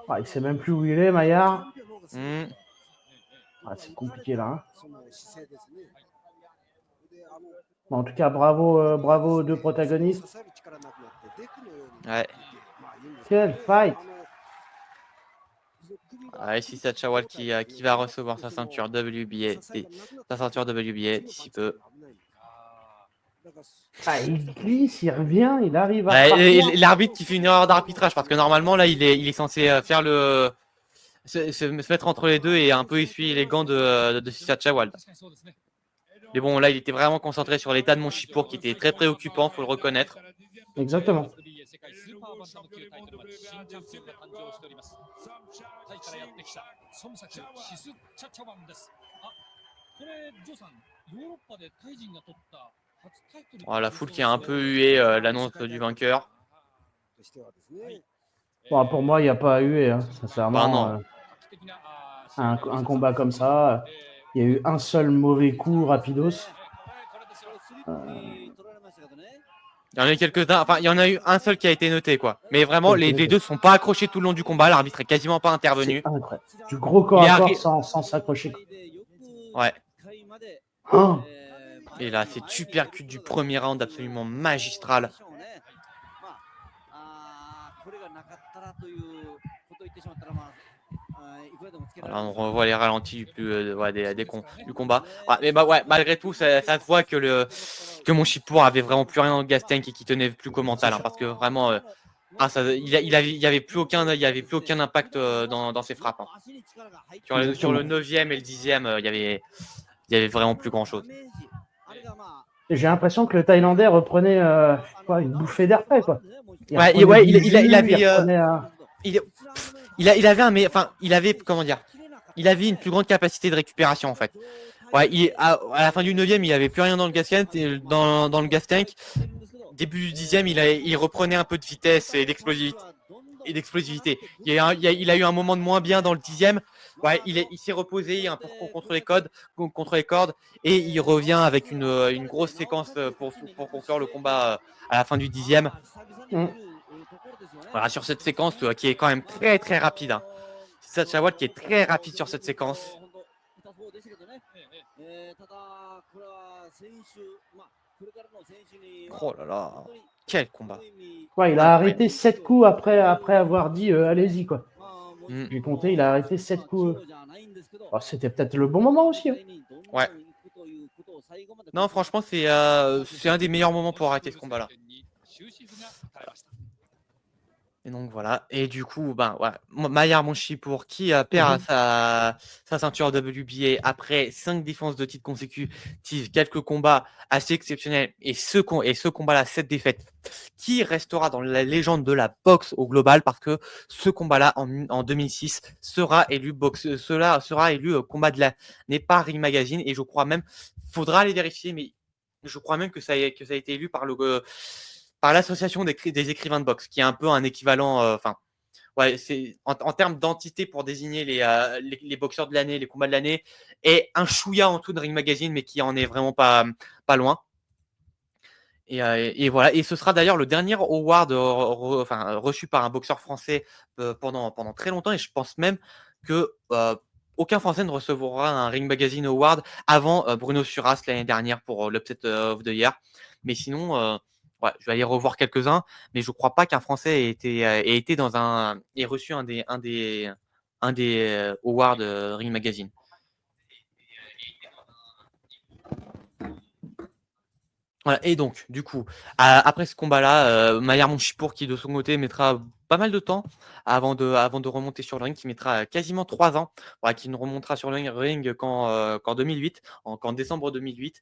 Ah, il sait même plus où il est, Maillard. Ah, c'est compliqué là. Hein. Bon, en tout cas, bravo aux deux protagonistes. Ouais. Quel fight. Ouais, Sisachawald qui va recevoir sa ceinture WBA d'ici peu. Ah, il glisse, il revient, il arrive à ouais, l'arbitre qui fait une erreur d'arbitrage parce que normalement là il est censé faire se mettre entre les deux et un peu essuyer les gants de Sisachawald. Mais bon, là il était vraiment concentré sur l'état de mon Chipour qui était très préoccupant, faut le reconnaître. Exactement. Oh, la foule qui a un peu hué l'annonce du vainqueur. としてはですね。 Bon, pour moi, il n'y a pas à huer, hein, Bah sincèrement. non. Un combat comme ça, il y a eu un seul mauvais coup rapidos. Il y en a eu quelques-uns. Enfin, il y en a eu un seul qui a été noté, quoi. Mais vraiment, Qui a été les noté. deux ne sont pas accrochés tout le long du combat. L'arbitre est quasiment pas intervenu. C'est incroyable. Du gros corps Il est à corps arri- sans s'accrocher. Ouais. Oh, Et là, c'est uppercut du premier round absolument magistral. Voilà, on revoit les ralentis du combat. Ouais, mais bah ouais, malgré tout, ça se voit que mon Chipour avait vraiment plus rien dans le gas tank et qu'il tenait plus qu'au mental, hein, parce que vraiment, il y avait plus aucun impact dans ses frappes. Hein. Sur le 9e et le 10e, il y avait vraiment plus grand chose. j'ai l'impression que le Thaïlandais reprenait une bouffée d'air frais, quoi. Il avait une plus grande capacité de récupération en fait. Ouais, à la fin du 9e, il avait plus rien dans le gas tank. Dans le gas tank. Début du 10e, il reprenait un peu de vitesse et d'explosivité. Il a eu un moment de moins bien dans le 10e. Ouais, il s'est reposé un peu contre les cordes et il revient avec une grosse séquence pour conclure le combat à la fin du 10e. Voilà, sur cette séquence qui est quand même très très rapide. Hein. C'est Sacha Wild qui est très rapide sur cette séquence. Oh là là, quel combat. Ouais, il a arrêté 7 coups après avoir dit allez-y, quoi. J'ai compté, il a arrêté 7 coups. Oh, c'était peut-être le bon moment aussi. Hein. Ouais. Non, franchement, c'est un des meilleurs moments pour arrêter ce combat-là. Et donc voilà. Et du coup, Mayar Monchipour qui perd sa ceinture WBA après 5 défenses de titre consécutives, quelques combats assez exceptionnels. Et ce combat-là, 7 défaites, qui restera dans la légende de la boxe au global parce que ce combat-là, en 2006, sera élu combat de l'année par Ring Magazine. Et je crois même, faudra aller vérifier, mais je crois même que ça a été élu par l'association des écrivains de boxe, qui est un peu un équivalent. C'est en termes d'entité pour désigner les boxeurs de l'année, les combats de l'année, et un chouïa en tout de Ring Magazine, mais qui en est vraiment pas loin. Et voilà. Et ce sera d'ailleurs le dernier award reçu par un boxeur français pendant très longtemps. Et je pense même que aucun Français ne recevra un Ring Magazine Award avant Bruno Suras l'année dernière pour l'Upset of the Year. Mais sinon. Je vais aller revoir quelques-uns, mais je crois pas qu'un Français ait reçu un des awards Ring Magazine. Voilà, et donc, du coup, après ce combat-là, Mayar Monchipour qui de son côté mettra pas mal de temps avant de remonter sur le ring, qui mettra quasiment 3 ans, qui ne remontera sur le ring qu'en 2008, qu'en décembre 2008.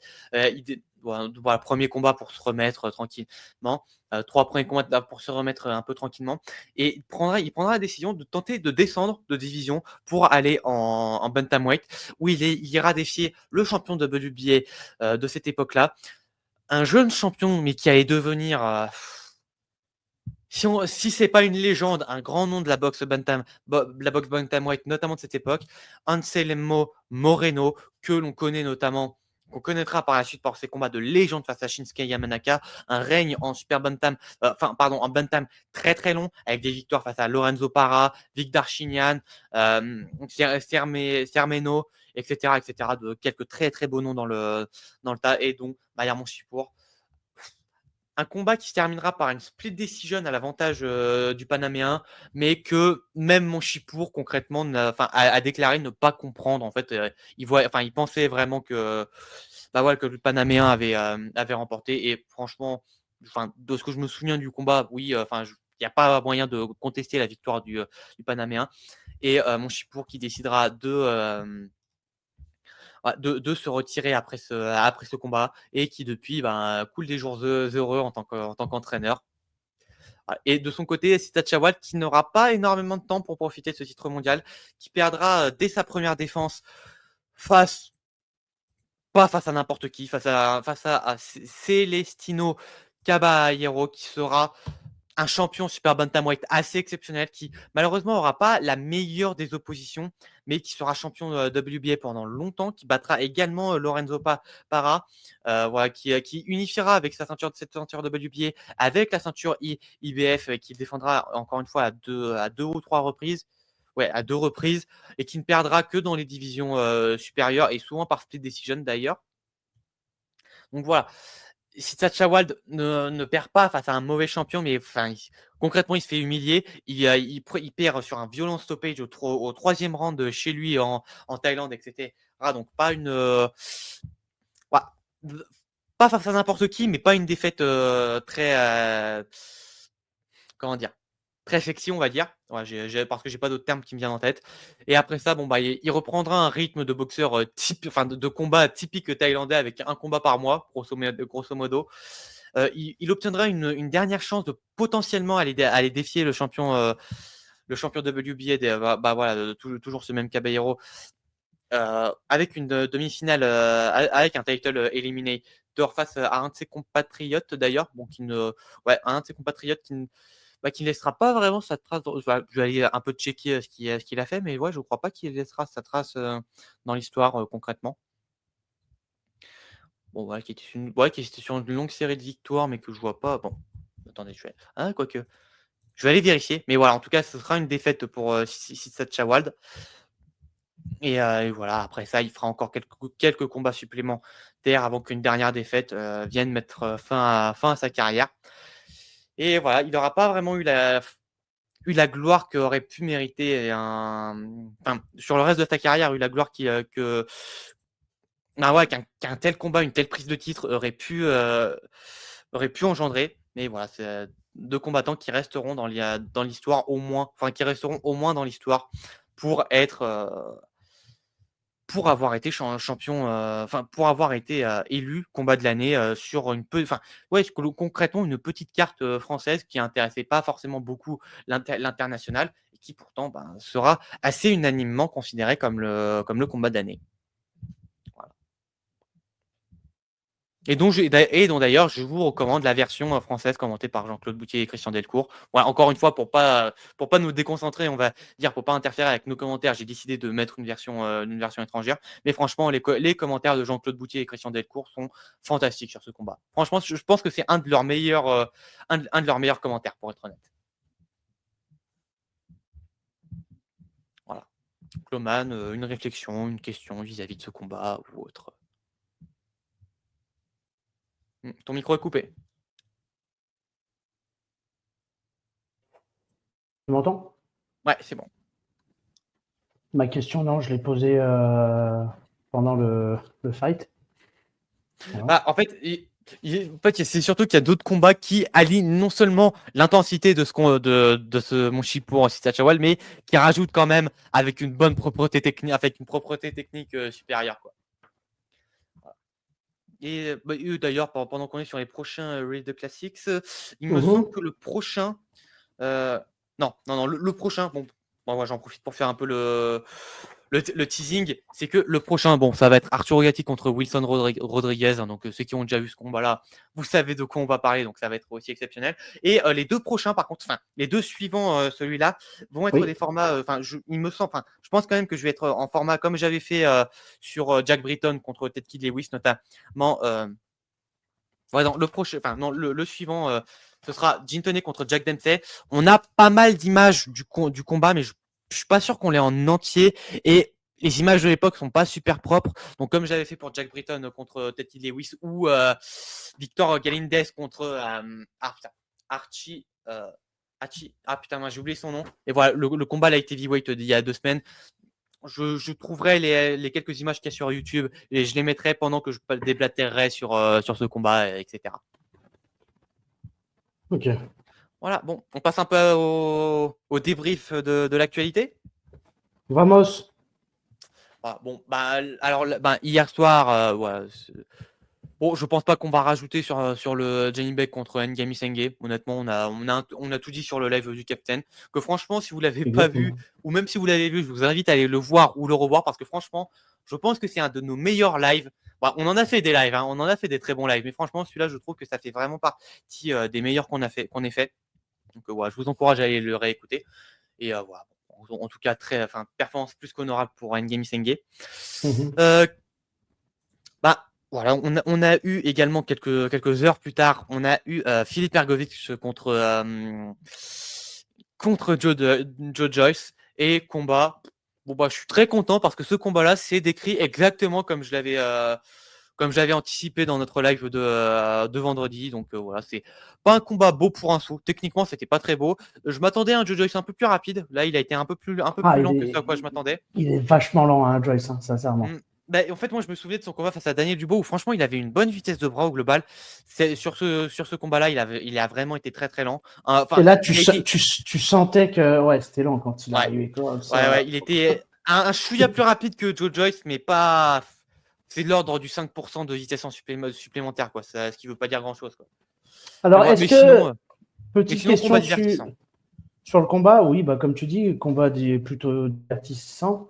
Premier combat pour se remettre tranquillement, 3 premiers combats pour se remettre un peu tranquillement, et il prendra la décision de tenter de descendre de division pour aller en bantamweight, où il ira défier le champion de WBA de cette époque-là. Un jeune champion, mais qui allait devenir, si c'est pas une légende, un grand nom de la boxe bantamweight, notamment de cette époque, Anselmo Moreno, que l'on connaît notamment, qu'on connaîtra par la suite par ses combats de légende face à Shinsuke Yamanaka, un règne en en bantam très très long, avec des victoires face à Lorenzo Parra, Vic Darchinyan, Sermeno, etc., de quelques très très beaux noms dans le tas, et donc Mayar Monchipour. Un combat qui se terminera par une split decision à l'avantage du Panaméen, mais que même Monchipour concrètement a déclaré ne pas comprendre. En fait, il pensait vraiment que le Panaméen avait remporté. Et franchement, de ce que je me souviens du combat, oui, il n'y a pas moyen de contester la victoire du Panaméen. Et Monchipour qui décidera de se retirer après ce combat, et qui depuis coule des jours heureux en tant qu'entraîneur. Et de son côté, c'est Sacha Wild qui n'aura pas énormément de temps pour profiter de ce titre mondial, qui perdra dès sa première défense face pas face à n'importe qui, face à Celestino Caballero, qui sera un champion super bantamweight assez exceptionnel, qui malheureusement n'aura pas la meilleure des oppositions, mais qui sera champion WBA pendant longtemps, qui battra également Lorenzo Parra, voilà, qui unifiera avec cette ceinture WBA avec la ceinture IBF, qui défendra encore une fois à deux ou trois reprises. Ouais, à 2 reprises, et qui ne perdra que dans les divisions supérieures, et souvent par split decision d'ailleurs. Donc voilà, si Sacha-Wild ne perd pas face à un mauvais champion, mais enfin, concrètement, il se fait humilier. Il perd sur un violent stoppage au troisième round chez lui en Thaïlande, etc. Donc pas une, ouais, pas face à n'importe qui, mais pas une défaite très, comment dire, très sexy, on va dire. Ouais, parce que j'ai pas d'autres termes qui me viennent en tête. Et après ça, bon, bah, il reprendra un rythme de boxeur enfin, de combat typique thaïlandais, avec un combat par mois, grosso modo. Il obtiendra une dernière chance de potentiellement aller défier le champion WBA, voilà, toujours ce même Caballero, avec une demi-finale, avec un title eliminator face à un de ses compatriotes d'ailleurs, bon, ouais, un de ses compatriotes qui ne laissera pas vraiment sa trace. Je vais aller un peu checker ce qu'il a fait, mais ouais, je ne crois pas qu'il laissera sa trace dans l'histoire concrètement. Bon, voilà, qui était sur une longue série de victoires, mais que je vois pas. Bon, attendez, quoique. Je vais aller vérifier, mais voilà, en tout cas, ce sera une défaite pour Sacha-Wild. Et voilà, après ça, il fera encore quelques combats supplémentaires avant qu'une dernière défaite vienne mettre fin à sa carrière. Et voilà, il n'aura pas vraiment eu la gloire qu'aurait pu mériter sur le reste de sa carrière, eu la gloire qu'un tel combat, une telle prise de titre aurait pu engendrer. Mais voilà, c'est 2 combattants qui resteront dans l'histoire au moins, enfin qui resteront au moins dans l'histoire pour avoir été champion, pour avoir été élu combat de l'année sur concrètement une petite carte française qui intéressait pas forcément beaucoup l'international, et qui pourtant sera assez unanimement considéré comme le combat de l'année. Voilà. Et dont d'ailleurs, je vous recommande la version française commentée par Jean-Claude Boutier et Christian Delcourt. Voilà, encore une fois, pour pas nous déconcentrer, on va dire, pour pas interférer avec nos commentaires, j'ai décidé de mettre une version étrangère. Mais franchement, les commentaires de Jean-Claude Boutier et Christian Delcourt sont fantastiques sur ce combat. Franchement, je pense que c'est un de leurs meilleurs commentaires, pour être honnête. Voilà. Cloman, une réflexion, une question vis-à-vis de ce combat ou autre. Ton micro est coupé. Tu m'entends? Ouais, c'est bon. Ma question, non, je l'ai posée pendant le fight. Voilà. En fait, c'est surtout qu'il y a d'autres combats qui allient non seulement l'intensité de ce Monchi pour Sacha-Wild, mais qui rajoutent quand même avec une bonne propreté technique, supérieure, quoi. Voilà. Et d'ailleurs, pendant qu'on est sur les prochains Raid the Classics, il me semble que le prochain, le prochain, bon, moi j'en profite pour faire un peu le teasing, c'est que le prochain, bon, ça va être Arturo Gatti contre Wilson Rodriguez. Donc ceux qui ont déjà vu ce combat-là, vous savez de quoi on va parler, donc ça va être aussi exceptionnel. Et les 2 prochains, par contre, les 2 suivants, celui-là, vont être des formats. Il me semble, je pense quand même que je vais être en format comme j'avais fait sur Jack Britton contre Ted Kid Lewis notamment. Le suivant, ce sera Gin Toney contre Jack Dempsey. On a pas mal d'images du combat, mais je suis pas sûr qu'on l'ait en entier, et les images de l'époque sont pas super propres. Donc comme j'avais fait pour Jack Britton contre Ted Kid Lewis, ou Victor Galindez contre Archie. Moi j'ai oublié son nom. Et voilà, le combat light heavyweight d'il y a 2 semaines. Je trouverai les quelques images qu'il y a sur YouTube, et je les mettrai pendant que je déblatérerai sur ce combat, etc. Ok. Voilà, bon, on passe un peu au débrief de l'actualité. Vamos. Voilà, bon, alors, hier soir, voilà, Bon, je pense pas qu'on va rajouter sur le Johnny Beck contre Ngami Senge. Honnêtement, on a tout dit sur le live du Captain. Que franchement, si vous l'avez pas vu, Exactement. ou même si vous l'avez vu, je vous invite à aller le voir ou le revoir parce que franchement, je pense que c'est un de nos meilleurs lives. Bon, on en a fait des lives, hein, on en a fait des très bons lives, mais franchement, celui-là, je trouve que ça fait vraiment partie des meilleurs qu'on ait fait. Donc voilà, je vous encourage à aller le réécouter. Et voilà. En tout cas, performance plus qu'honorable pour Ngami Senge. Mhm. Bah voilà, on a eu également quelques heures plus tard, on a eu Filip Hrgović contre Joe Joyce et combat. Bon bah je suis très content parce que ce combat-là c'est décrit exactement comme je l'avais anticipé dans notre live de vendredi. Donc voilà, c'est pas un combat beau pour un sou. Techniquement, c'était pas très beau. Je m'attendais à un Joe Joyce un peu plus rapide. Là, il a été un peu plus lent que ce à quoi je m'attendais. Il est vachement lent, hein, Joyce, hein, sincèrement. Bah, en fait, moi, je me souviens de son combat face à Daniel Dubois où franchement, il avait une bonne vitesse de bras au global. Sur ce combat-là, il a vraiment été très très lent. Enfin, Et là, il a été- tu sentais que ouais, c'était lent quand il est Ouais. arrivé. Comme ça. ouais, il était un chouïa plus rapide que Joe Joyce, mais pas. C'est de l'ordre du 5% de vitesse en supplémentaire, quoi. Ce qui veut pas dire grand-chose, quoi. Alors, Mais est-ce mais que, sinon, petite combat question divertissant. sur le combat, oui, bah, comme tu dis, combat plutôt divertissant.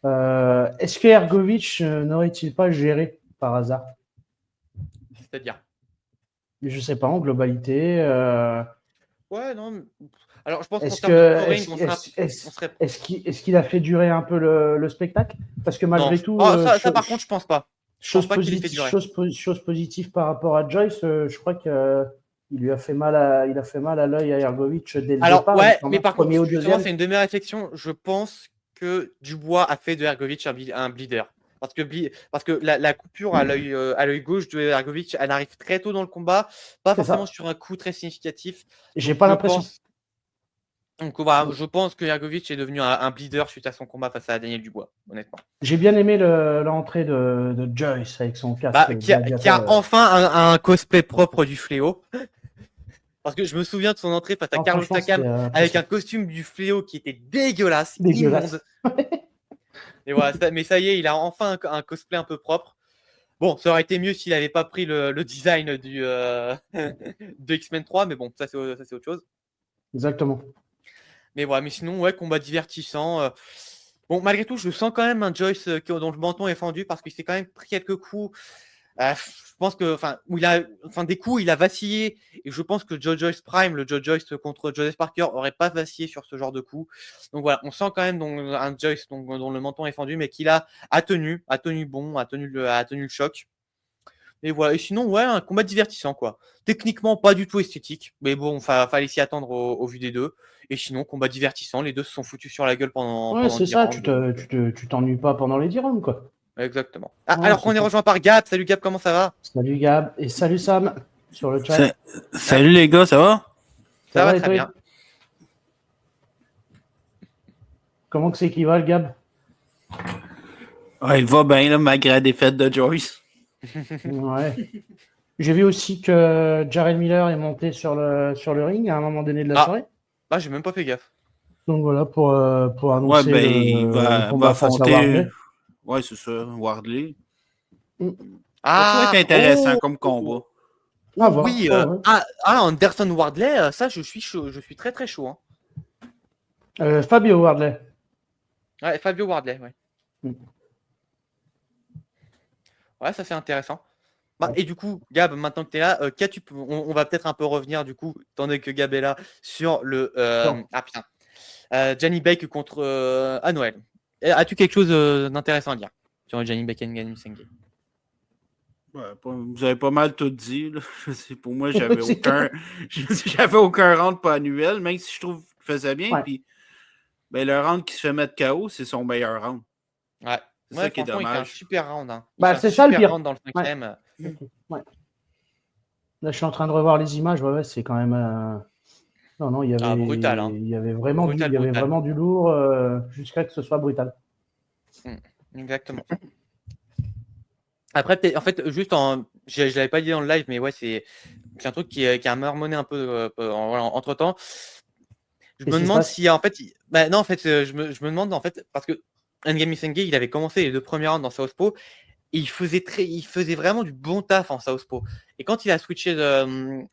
Est-ce que Hrgović n'aurait-il pas géré par hasard? C'est-à-dire. Je sais pas, en globalité. Ouais, non. Alors, je pense qu'en Est-ce termes de que scoring, on serait. est-ce qu'il a fait durer un peu le spectacle? Parce que Non. malgré tout, Ça, par contre, je pense pas. Je pense pas qu'il ait fait durer. chose positive par rapport à Joyce, je crois que il a fait mal à l'œil à Hrgović dès le Alors, départ. ouais, il me mais semble, par contre, premier ou justement, deuxième. c'est une de mes réflexions. Je pense que Dubois a fait de Hrgović un bleeder. Parce que la coupure à l'œil gauche de Hrgović, elle arrive très tôt dans le combat, pas C'est forcément ça. sur un coup très significatif. J'ai Donc, pas l'impression. Donc voilà, je pense que Hrgović est devenu un bleeder suite à son combat face à Daniel Dubois, honnêtement. J'ai bien aimé l'entrée de Joyce avec son casque. Qui a enfin un cosplay propre du fléau. Parce que je me souviens de son entrée face à Carlos Takam avec un costume du fléau qui était dégueulasse. Immonde. Et voilà, mais ça y est, il a enfin un cosplay un peu propre. Bon, ça aurait été mieux s'il n'avait pas pris le design de X-Men 3, mais bon, ça c'est autre chose. Exactement. Mais voilà, mais sinon, ouais, combat divertissant. Bon, malgré tout, je sens quand même un Joyce dont le menton est fendu parce qu'il s'est quand même pris quelques coups. Je pense que, des coups, il a vacillé. Et je pense que Joe Joyce Prime, le Joe Joyce contre Joseph Parker, aurait pas vacillé sur ce genre de coup. Donc voilà, on sent quand même un Joyce dont le menton est fendu, mais qui a tenu bon, a tenu le choc. Et voilà. Et sinon, ouais, un combat divertissant, quoi. Techniquement, pas du tout esthétique, mais bon, fallait s'y attendre au vu des deux. Et sinon, combat divertissant, les deux se sont foutus sur la gueule pendant. Ouais, c'est ça. rounds. Tu t'ennuies pas pendant les 10 rounds, quoi. Exactement. Ouais, Alors qu'on est rejoint par Gab. Salut Gab, comment ça va? Salut Gab et salut Sam sur le chat. Salut les gars, ça va? Ça va très bien. Comment que c'est qu'il va, le Gab? Ouais, il va bien, là, malgré la défaite de Joyce. Ouais. J'ai vu aussi que Jared Miller est monté sur le ring à un moment donné de la soirée. Ah, j'ai même pas fait gaffe. Donc voilà, pour annoncer il va affronter. Wardley. Ouais, c'est ça, Wardley. Ah, ça pourrait être intéressant comme combat. Oui, Anderson Wardley, ça, je suis chaud, je suis très très chaud. Hein. Fabio Wardley. Ouais, Fabio Wardley, ouais. Ouais, ça c'est intéressant. Et du coup, Gab, maintenant que tu es là, on va peut-être un peu revenir, du coup, étant donné que Gab est là, sur le Johnny Beck contre Noël. As-tu quelque chose d'intéressant à dire sur Johnny Beck et Ngami Senge? Vous avez pas mal tout dit. Là. Pour moi, j'avais aucun round pas annuel, même si je trouve qu'il faisait bien. Ouais. Puis, le round qui se fait mettre KO, c'est son meilleur round. Ouais. C'est ça qui est dommage. Il fait un super round. Hein. C'est ça le pire. Round dans le 5e. Ouais. Là, je suis en train de revoir les images. Ouais, c'est quand même. Non, il y avait. Brutal. Hein. Il y avait vraiment vraiment du lourd jusqu'à que ce soit brutal. Exactement. Après, en fait, juste je l'avais pas dit dans le live, mais ouais, c'est un truc qui a marmonné un peu entre temps. Je me demande si en fait, je me demande en fait parce que Ngami Senge, il avait commencé les 2 premiers rounds dans Southpaw Et il faisait vraiment du bon taf en Southpaw. Et quand il a switché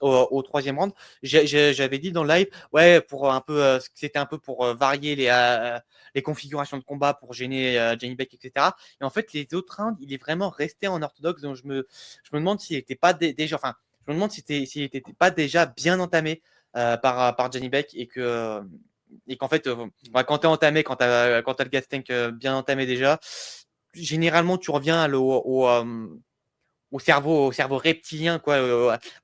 au troisième round, j'avais dit dans le live, ouais, pour un peu, c'était un peu pour varier les configurations de combat, pour gêner Johnny Beck, etc. Et en fait, les autres rounds, il est vraiment resté en orthodoxe. Donc je me demande s'il n'était pas déjà, enfin, je me demande s'il était pas déjà bien entamé par Johnny Beck et qu'en fait, quand tu es entamé, quand tu as le gas tank bien entamé déjà, généralement, tu reviens au cerveau reptilien, quoi,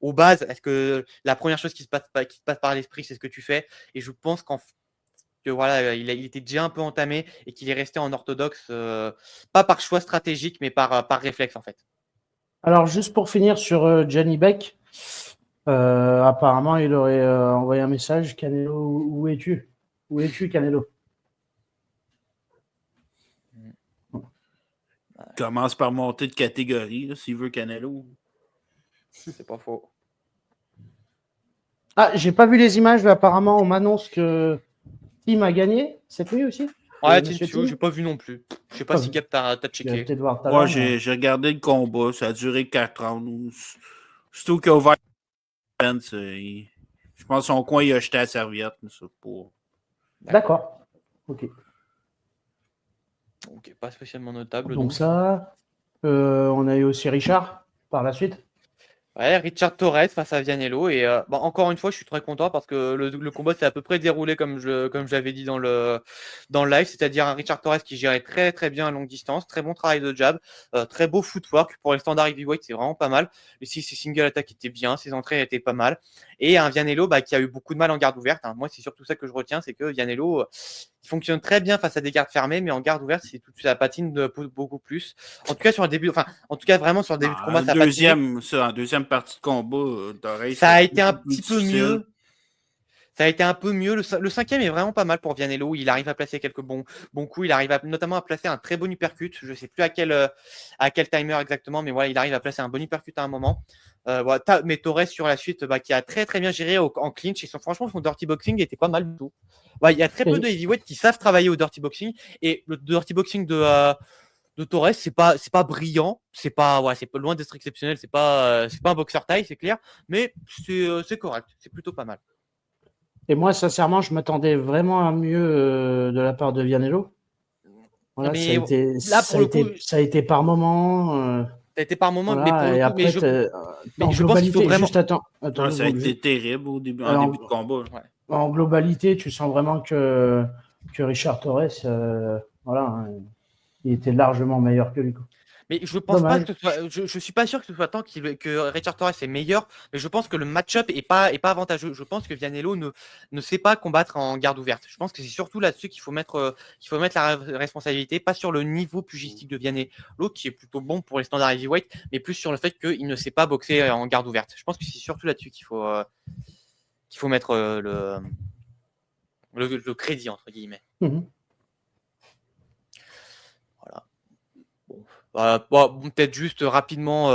aux bases. Est-ce que la première chose qui te passe par l'esprit, c'est ce que tu fais? Et je pense que voilà, il était déjà un peu entamé et qu'il est resté en orthodoxe, pas par choix stratégique, mais par réflexe, en fait. Alors, juste pour finir sur Johnny Beck, apparemment, il aurait envoyé un message. Canelo, où es-tu? Où es-tu, Canelo? Commence par monter de catégorie, là, s'il veut Canelo. C'est pas faux. Ah, j'ai pas vu les images, mais apparemment, on m'annonce que Tim a gagné cette nuit aussi. Ouais, Monsieur Tim, j'ai pas vu non plus. Je sais pas Pas si vu. Gab t'as Je vais checké. peut-être voir tout à Moi, l'heure, mais- j'ai regardé le combat, ça a duré 4 rounds. Surtout qu'il a ouvert Pence, je pense que son coin, il a jeté la serviette. Mais ça, pour... D'accord. Ok. Ok, pas spécialement notable. Donc ça, on a eu aussi Richard par la suite. Ouais, Richard Torres face à Vianello. Et encore une fois, je suis très content parce que le combat s'est à peu près déroulé comme je l'avais dit dans le live, c'est-à-dire un Richard Torres qui gérait très très bien à longue distance, très bon travail de jab, très beau footwork. Pour les standards heavyweight, c'est vraiment pas mal. Ici, ses single attaques étaient bien, ses entrées étaient pas mal. Et un Vianello qui a eu beaucoup de mal en garde ouverte. Hein. Moi, c'est surtout ça que je retiens, c'est que Vianello il fonctionne très bien face à des gardes fermées, mais en garde ouverte, c'est tout ça patine beaucoup plus. En tout cas, sur le début, en tout cas, vraiment sur le début de combat, ça a patiné. En deuxième partie de combat, Torres, Ça a été un beaucoup plus petit peu difficile. mieux. Ça a été un peu mieux. Le cinquième est vraiment pas mal pour Vianello. Il arrive à placer quelques bons coups. Il arrive notamment à placer un très bon uppercut. Je ne sais plus à quel timer exactement, mais voilà, il arrive à placer un bon uppercut à un moment. Voilà, mais Torres sur la suite, qui a très très bien géré en clinch. Franchement, son dirty boxing était pas mal du tout. Il y a très peu de heavyweight qui savent travailler au dirty boxing. Et le dirty boxing de Torres, c'est pas brillant, c'est loin d'être exceptionnel, c'est pas un boxeur taille, c'est clair, mais c'est correct, c'est plutôt pas mal. Et moi, sincèrement, je m'attendais vraiment à mieux de la part de Vianello. Voilà, Mais ça a été par moment. Ça a été par moment, voilà, mais pour le et coup, après, mais je pense qu'il faut vraiment. Juste attends, Ça a été terrible au début, en début de combat. Ouais. En globalité, tu sens vraiment que Richard Torres, voilà, hein, il était largement meilleur que lui. Mais je pense Dommage. pas que ce soit. Je suis pas sûr que ce soit tant que Richard Torres est meilleur, mais je pense que le match-up est pas avantageux. Je pense que Vianello ne sait pas combattre en garde ouverte. Je pense que c'est surtout là-dessus qu'il faut mettre la responsabilité, pas sur le niveau pugistique de Vianello, qui est plutôt bon pour les standards heavyweight, mais plus sur le fait qu'il ne sait pas boxer en garde ouverte. Je pense que c'est surtout là-dessus qu'il faut mettre le crédit entre guillemets. Mhm. Peut-être juste rapidement,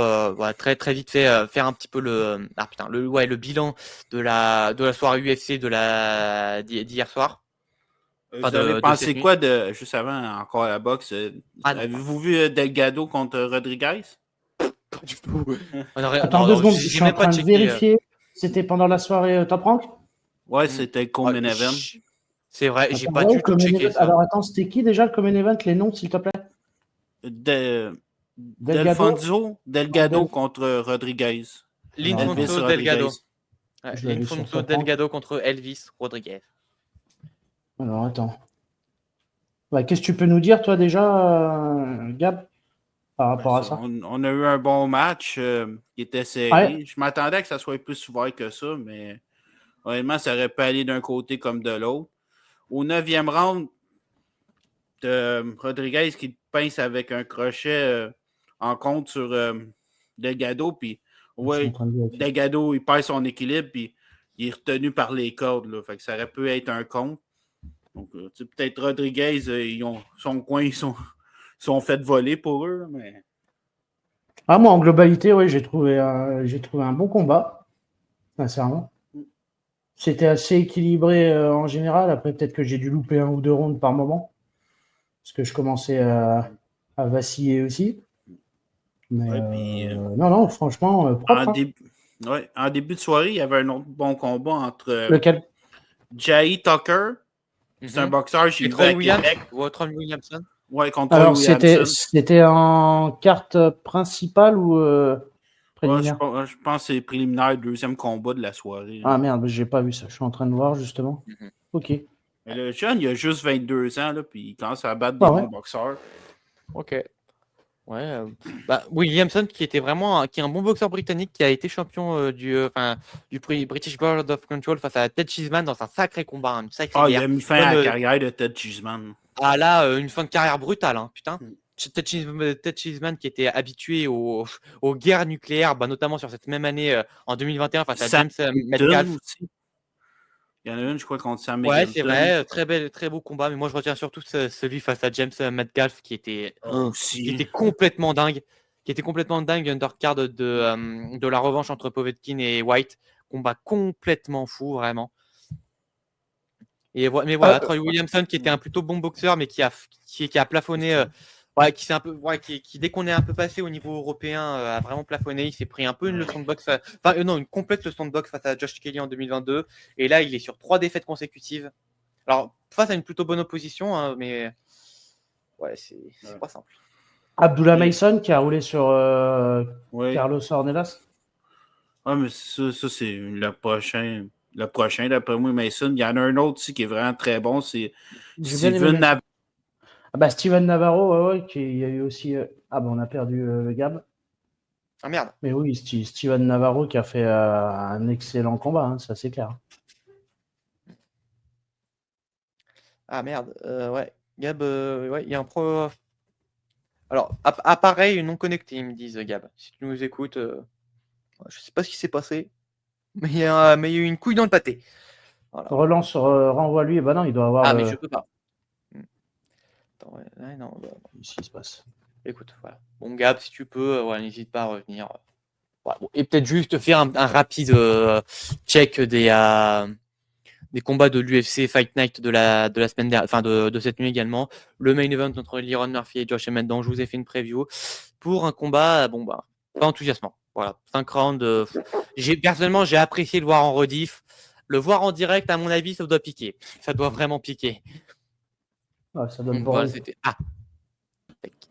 très très vite fait, faire un petit peu le bilan de la soirée UFC d'hier soir. Vous avez pensé quoi juste avant encore la boxe? Avez-vous vu Delgado contre Rodriguez? Pas du tout. Attends 2 secondes, je suis en train de vérifier. C'était pendant la soirée Top Rank? Ouais, c'était le co-main event. C'est vrai, j'ai pas du tout checké ça. Alors attends, c'était qui déjà le co-main event? Les noms, s'il te plaît? Delgado contre Rodriguez. Linfonso Delgado. Linfonso Delgado contre Elvis Rodriguez. Alors attends. Qu'est-ce que tu peux nous dire, toi, déjà, Gab, par rapport à ça? On a eu un bon match qui était serré. Ouais. Je m'attendais que ça soit plus ouvert que ça, mais honnêtement, ça aurait pu aller d'un côté comme de l'autre. Au 9e round, Rodriguez qui pince avec un crochet en compte sur Delgado, puis Delgado, il perd son équilibre, puis il est retenu par les cordes, là, fait que ça aurait pu être un compte. Donc, peut-être Rodriguez, son coin, ils sont fait voler pour eux, mais... Moi, en globalité, oui, j'ai trouvé un bon combat, sincèrement. C'était assez équilibré en général. Après, peut-être que j'ai dû louper 1 ou 2 rounds par moment, parce que je commençais à vaciller aussi. Mais Ouais, puis, non, franchement, propre. en début de soirée, il y avait un autre bon combat entre Lequel? Jay Tucker, c'est un boxeur, j'ai Et vu Troy à Williams Québec. ou Troy Williamson. Ouais, contre Troy Alors, Williamson. c'était en carte principale ou Ouais, préliminaire? je pense que c'est préliminaire, deuxième combat de la soirée. Ah merde, j'ai pas vu ça. Je suis en train de voir justement. Mhm. Ok. Mais le jeune, il a juste 22 ans, là, puis il commence à battre des Ah ouais. bons boxeurs. Ok. Ouais. Williamson qui était vraiment qui est un bon boxeur britannique qui a été champion du prix British Board of Control face à Ted Cheeseman dans un sacré combat, une sacrée Ah, il guerre. a mis fin à la carrière de Ted Cheeseman. Ah là, une fin de carrière brutale, hein, putain. Mm. Ted Cheeseman qui était habitué aux guerres nucléaires, notamment sur cette même année en 2021 face à Sam James Middleton Metcalf. aussi. Il y en a une, je crois, contre Sam Ouais, Middleton. c'est vrai, très beau combat, mais moi je retiens surtout celui face à James Metcalf qui était complètement dingue, undercard de la revanche entre Povetkin et White, combat complètement fou vraiment. Mais voilà, Troy Williamson qui était un plutôt bon boxeur, mais qui a plafonné, qui s'est un peu, qui dès qu'on est un peu passé au niveau européen, a vraiment plafonné. Il s'est pris un peu une leçon de boxe, une complète leçon de boxe face à Josh Kelly en 2022. Et là, il est sur 3 défaites consécutives. Alors face à une plutôt bonne opposition, hein, mais ouais, c'est pas simple. Abdullah Mason qui a roulé sur Oui. Carlos Ornelas. Ah, mais ça c'est le prochain, d'après moi, Mason. Il y en a un autre aussi qui est vraiment très bon, c'est Steven Navarro. Steven Navarro, ouais, il y a eu aussi. On a perdu le Gab. Ah merde. Mais oui, Steven Navarro qui a fait un excellent combat, hein, ça c'est clair. Ah merde, ouais. Gab, ouais, il y a un pro. Alors, appareil non connecté, ils me disent, Gab. Si tu nous écoutes, je sais pas ce qui s'est passé, mais il y a eu une couille dans le pâté. Voilà. Relance, renvoie lui, non, il doit avoir. mais je peux pas. Attends, non, Qu'est-ce qui se passe? Écoute, voilà. Bon, Gab, si tu peux, n'hésite pas à revenir. Et peut-être juste faire un rapide check des combats de l'UFC Fight Night de la semaine dernière, enfin de cette nuit également. Le main event entre Liron Murphy et Josh Emmett, dont je vous ai fait une preview pour un combat, pas enthousiasmant. Voilà, 5 rounds. Personnellement, j'ai apprécié le voir en rediff. Le voir en direct, à mon avis, ça doit piquer. Ça doit vraiment piquer. Ça donne Donc, voilà,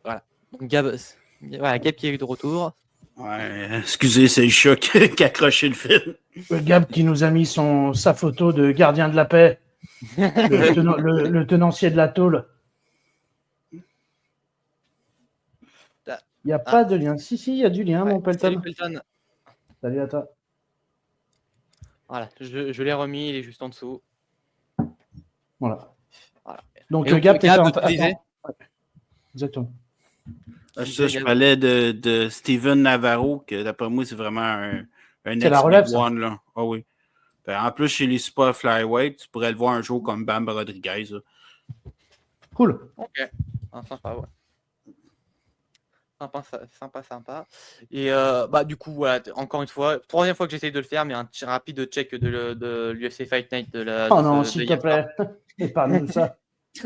voilà. Donc, Gab qui est de retour. Ouais, excusez, c'est le chat qui a accroché le fil. Le Gab qui nous a mis sa photo de gardien de la paix, le tenancier de la tôle. Il n'y a pas de lien. Si, il y a du lien, mon Pelton. Salut Pelton. Salut à toi. Voilà, je l'ai remis, il est juste en dessous. Voilà. Voilà. Donc, donc Gab, tu disais. Ouais. Exactement. Je parlais de Steven Navarro, que d'après moi, c'est vraiment un la relève, ça. one, là. Ah oui. En plus, chez les super flyweight, tu pourrais le voir un jour comme Bam Rodriguez. Là. Cool. Ok. Sympa, ouais. Sympa. Et du coup, voilà, encore une fois, 3e fois que j'essaye de le faire, mais un rapide check de l'UFC Fight Night de la. Oh non, s'il te plaît. Épargne-nous ça.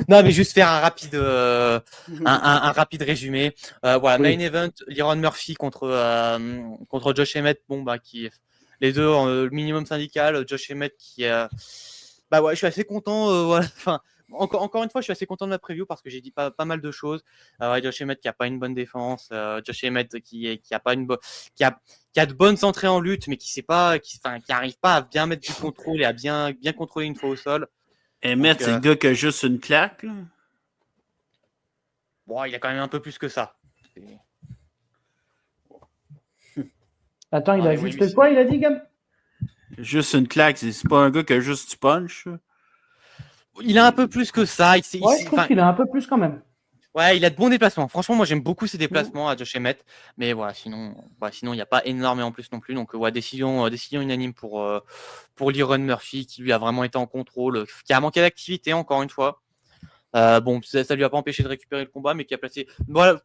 Non, mais juste faire un rapide, un rapide résumé. Voilà, Oui. main event, Liron Murphy contre Josh Emmett. Qui les deux le minimum syndical. Josh Emmett qui, je suis assez content. Voilà, enfin. Encore une fois, je suis assez content de ma preview parce que j'ai dit pas mal de choses. Josh Emmett qui a pas une bonne défense, Josh Emmett qui a pas qui a de bonnes entrées en lutte, mais qui arrive pas à bien mettre du contrôle et à bien contrôler une fois au sol. Emmett, c'est le gars qui a juste une claque. Là. Bon, il a quand même un peu plus que ça. Attends, il a juste quoi, il a dit, Gab? Juste une claque, c'est pas un gars qui a juste du punch. Là. Il a un peu plus que ça. Je trouve qu'il a un peu plus quand même. Ouais, il a de bons déplacements. Franchement, moi, j'aime beaucoup ses déplacements à Josh Emmett. Mais voilà, sinon, il n'y a pas énormément plus non plus. Donc, décision unanime pour Liron Murphy, qui lui a vraiment été en contrôle, qui a manqué d'activité, encore une fois. Ça lui a pas empêché de récupérer le combat, mais qui a placé. Voilà,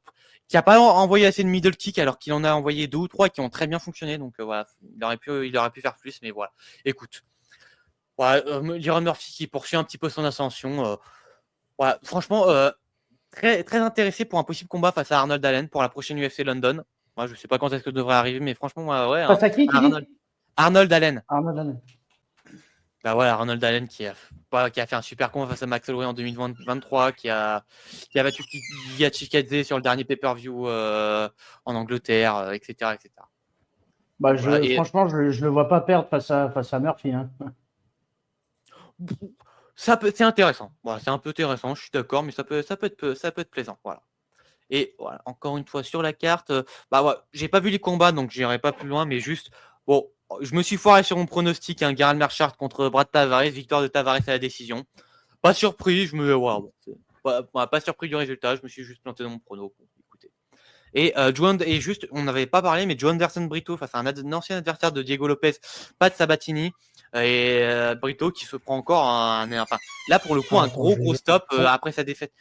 qui a pas envoyé assez de middle kick, alors qu'il en a envoyé 2 ou 3 qui ont très bien fonctionné. Donc, voilà, il aurait pu faire plus. Mais voilà, écoute. Liron Murphy qui poursuit un petit peu son ascension. Franchement, très, très intéressé pour un possible combat face à Arnold Allen pour la prochaine UFC London. Moi, je sais pas quand est-ce que ça devrait arriver, mais franchement, moi, ouais. Face à qui, tu dis? Arnold Allen. Arnold Allen. Bah voilà, Arnold Allen qui a fait un super combat face à Max Holloway en 2023, qui a battu Giga Chikadze sur le dernier pay-per-view en Angleterre, etc., etc. Bah, Voilà, et franchement, je le vois pas perdre face à Murphy. Hein. c'est intéressant. Voilà, c'est un peu intéressant, je suis d'accord, mais ça peut être plaisant. Voilà. Et voilà, encore une fois sur la carte, bah ouais, j'ai pas vu les combats, donc j'irai pas plus loin, mais juste, bon, je me suis foiré sur mon pronostic, hein, Gerald Meerschaert contre Brad Tavares, victoire de Tavares à la décision. Pas surpris, voilà, bon, pas surpris du résultat, je me suis juste planté dans mon prono. Bon, écoutez. Et juste, on n'avait pas parlé, mais Joe Anderson Brito face à un ancien adversaire de Diego Lopez, Pat Sabatini, et Brito qui se prend encore enfin, là pour le coup un gros stop après sa défaite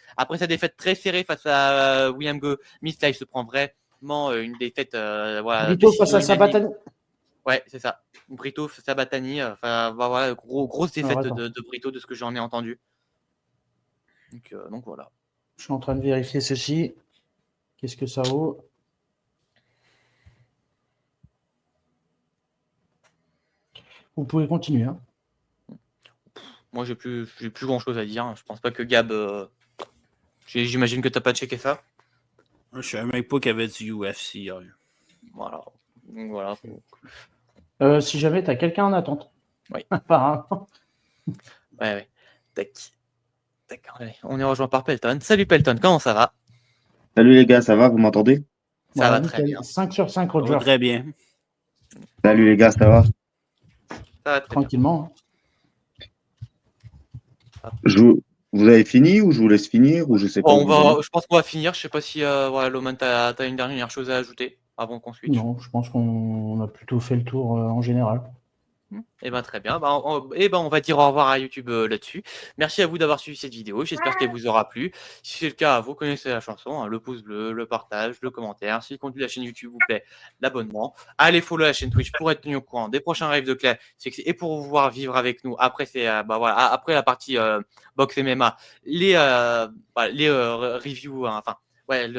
très serrée face à William Gomis. Là il se prend vraiment une défaite voilà, Brito face à Sabatani. Ouais, c'est ça. Brito Sabatani, enfin voilà, grosse défaite Alors, de Brito de ce que j'en ai entendu. Donc voilà. Je suis en train de vérifier ceci. Qu'est-ce que ça vaut? Vous pouvez continuer. Hein. Moi, j'ai plus grand-chose à dire. Je pense pas que Gab... J'imagine que t'as pas checké ça. Je savais même pas qu'il y avait du UFC hier. Voilà. Donc, voilà. Si jamais tu as quelqu'un en attente. Oui. Apparemment. Ouais. Tac. Allez, on est rejoint par Pelton. Salut Pelton, comment ça va? Salut les gars, ça va? Vous m'entendez? Ça va très bien. 5 sur 5 Ça va Roger. très bien. Salut les gars, ça va? Ça va très Tranquillement. Vous avez fini ou je vous laisse finir ou je sais pas. Bon, je pense qu'on va finir. Je sais pas si voilà, Loman, t'as une dernière chose à ajouter avant qu'on switch. Non, je pense qu'on a plutôt fait le tour en général. Eh ben très bien. On va dire au revoir à YouTube là-dessus. Merci à vous d'avoir suivi cette vidéo. J'espère qu'elle vous aura plu. Si c'est le cas, vous connaissez la chanson, hein, le pouce bleu, le partage, le commentaire. Si le contenu de la chaîne YouTube vous plaît, l'abonnement. Allez follow la chaîne Twitch pour être tenu au courant des prochains rêves de Claire et pour vous voir vivre avec nous après après la partie box MMA, les reviews, hein, enfin ouais,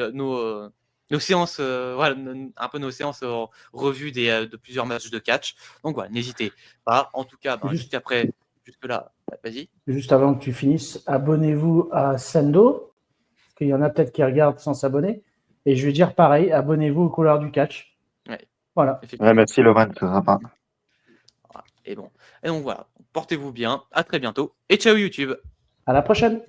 nos séances, un peu nos séances revues de plusieurs matchs de catch. Donc voilà, n'hésitez pas. En tout cas, jusque-là, vas-y. Juste avant que tu finisses, abonnez-vous à Sando, parce qu'il y en a peut-être qui regardent sans s'abonner. Et je vais dire pareil, abonnez-vous aux couleurs du catch. Ouais. Voilà. Ouais, merci Loman, c'est sympa. Et donc voilà, portez-vous bien, à très bientôt et ciao YouTube. À la prochaine.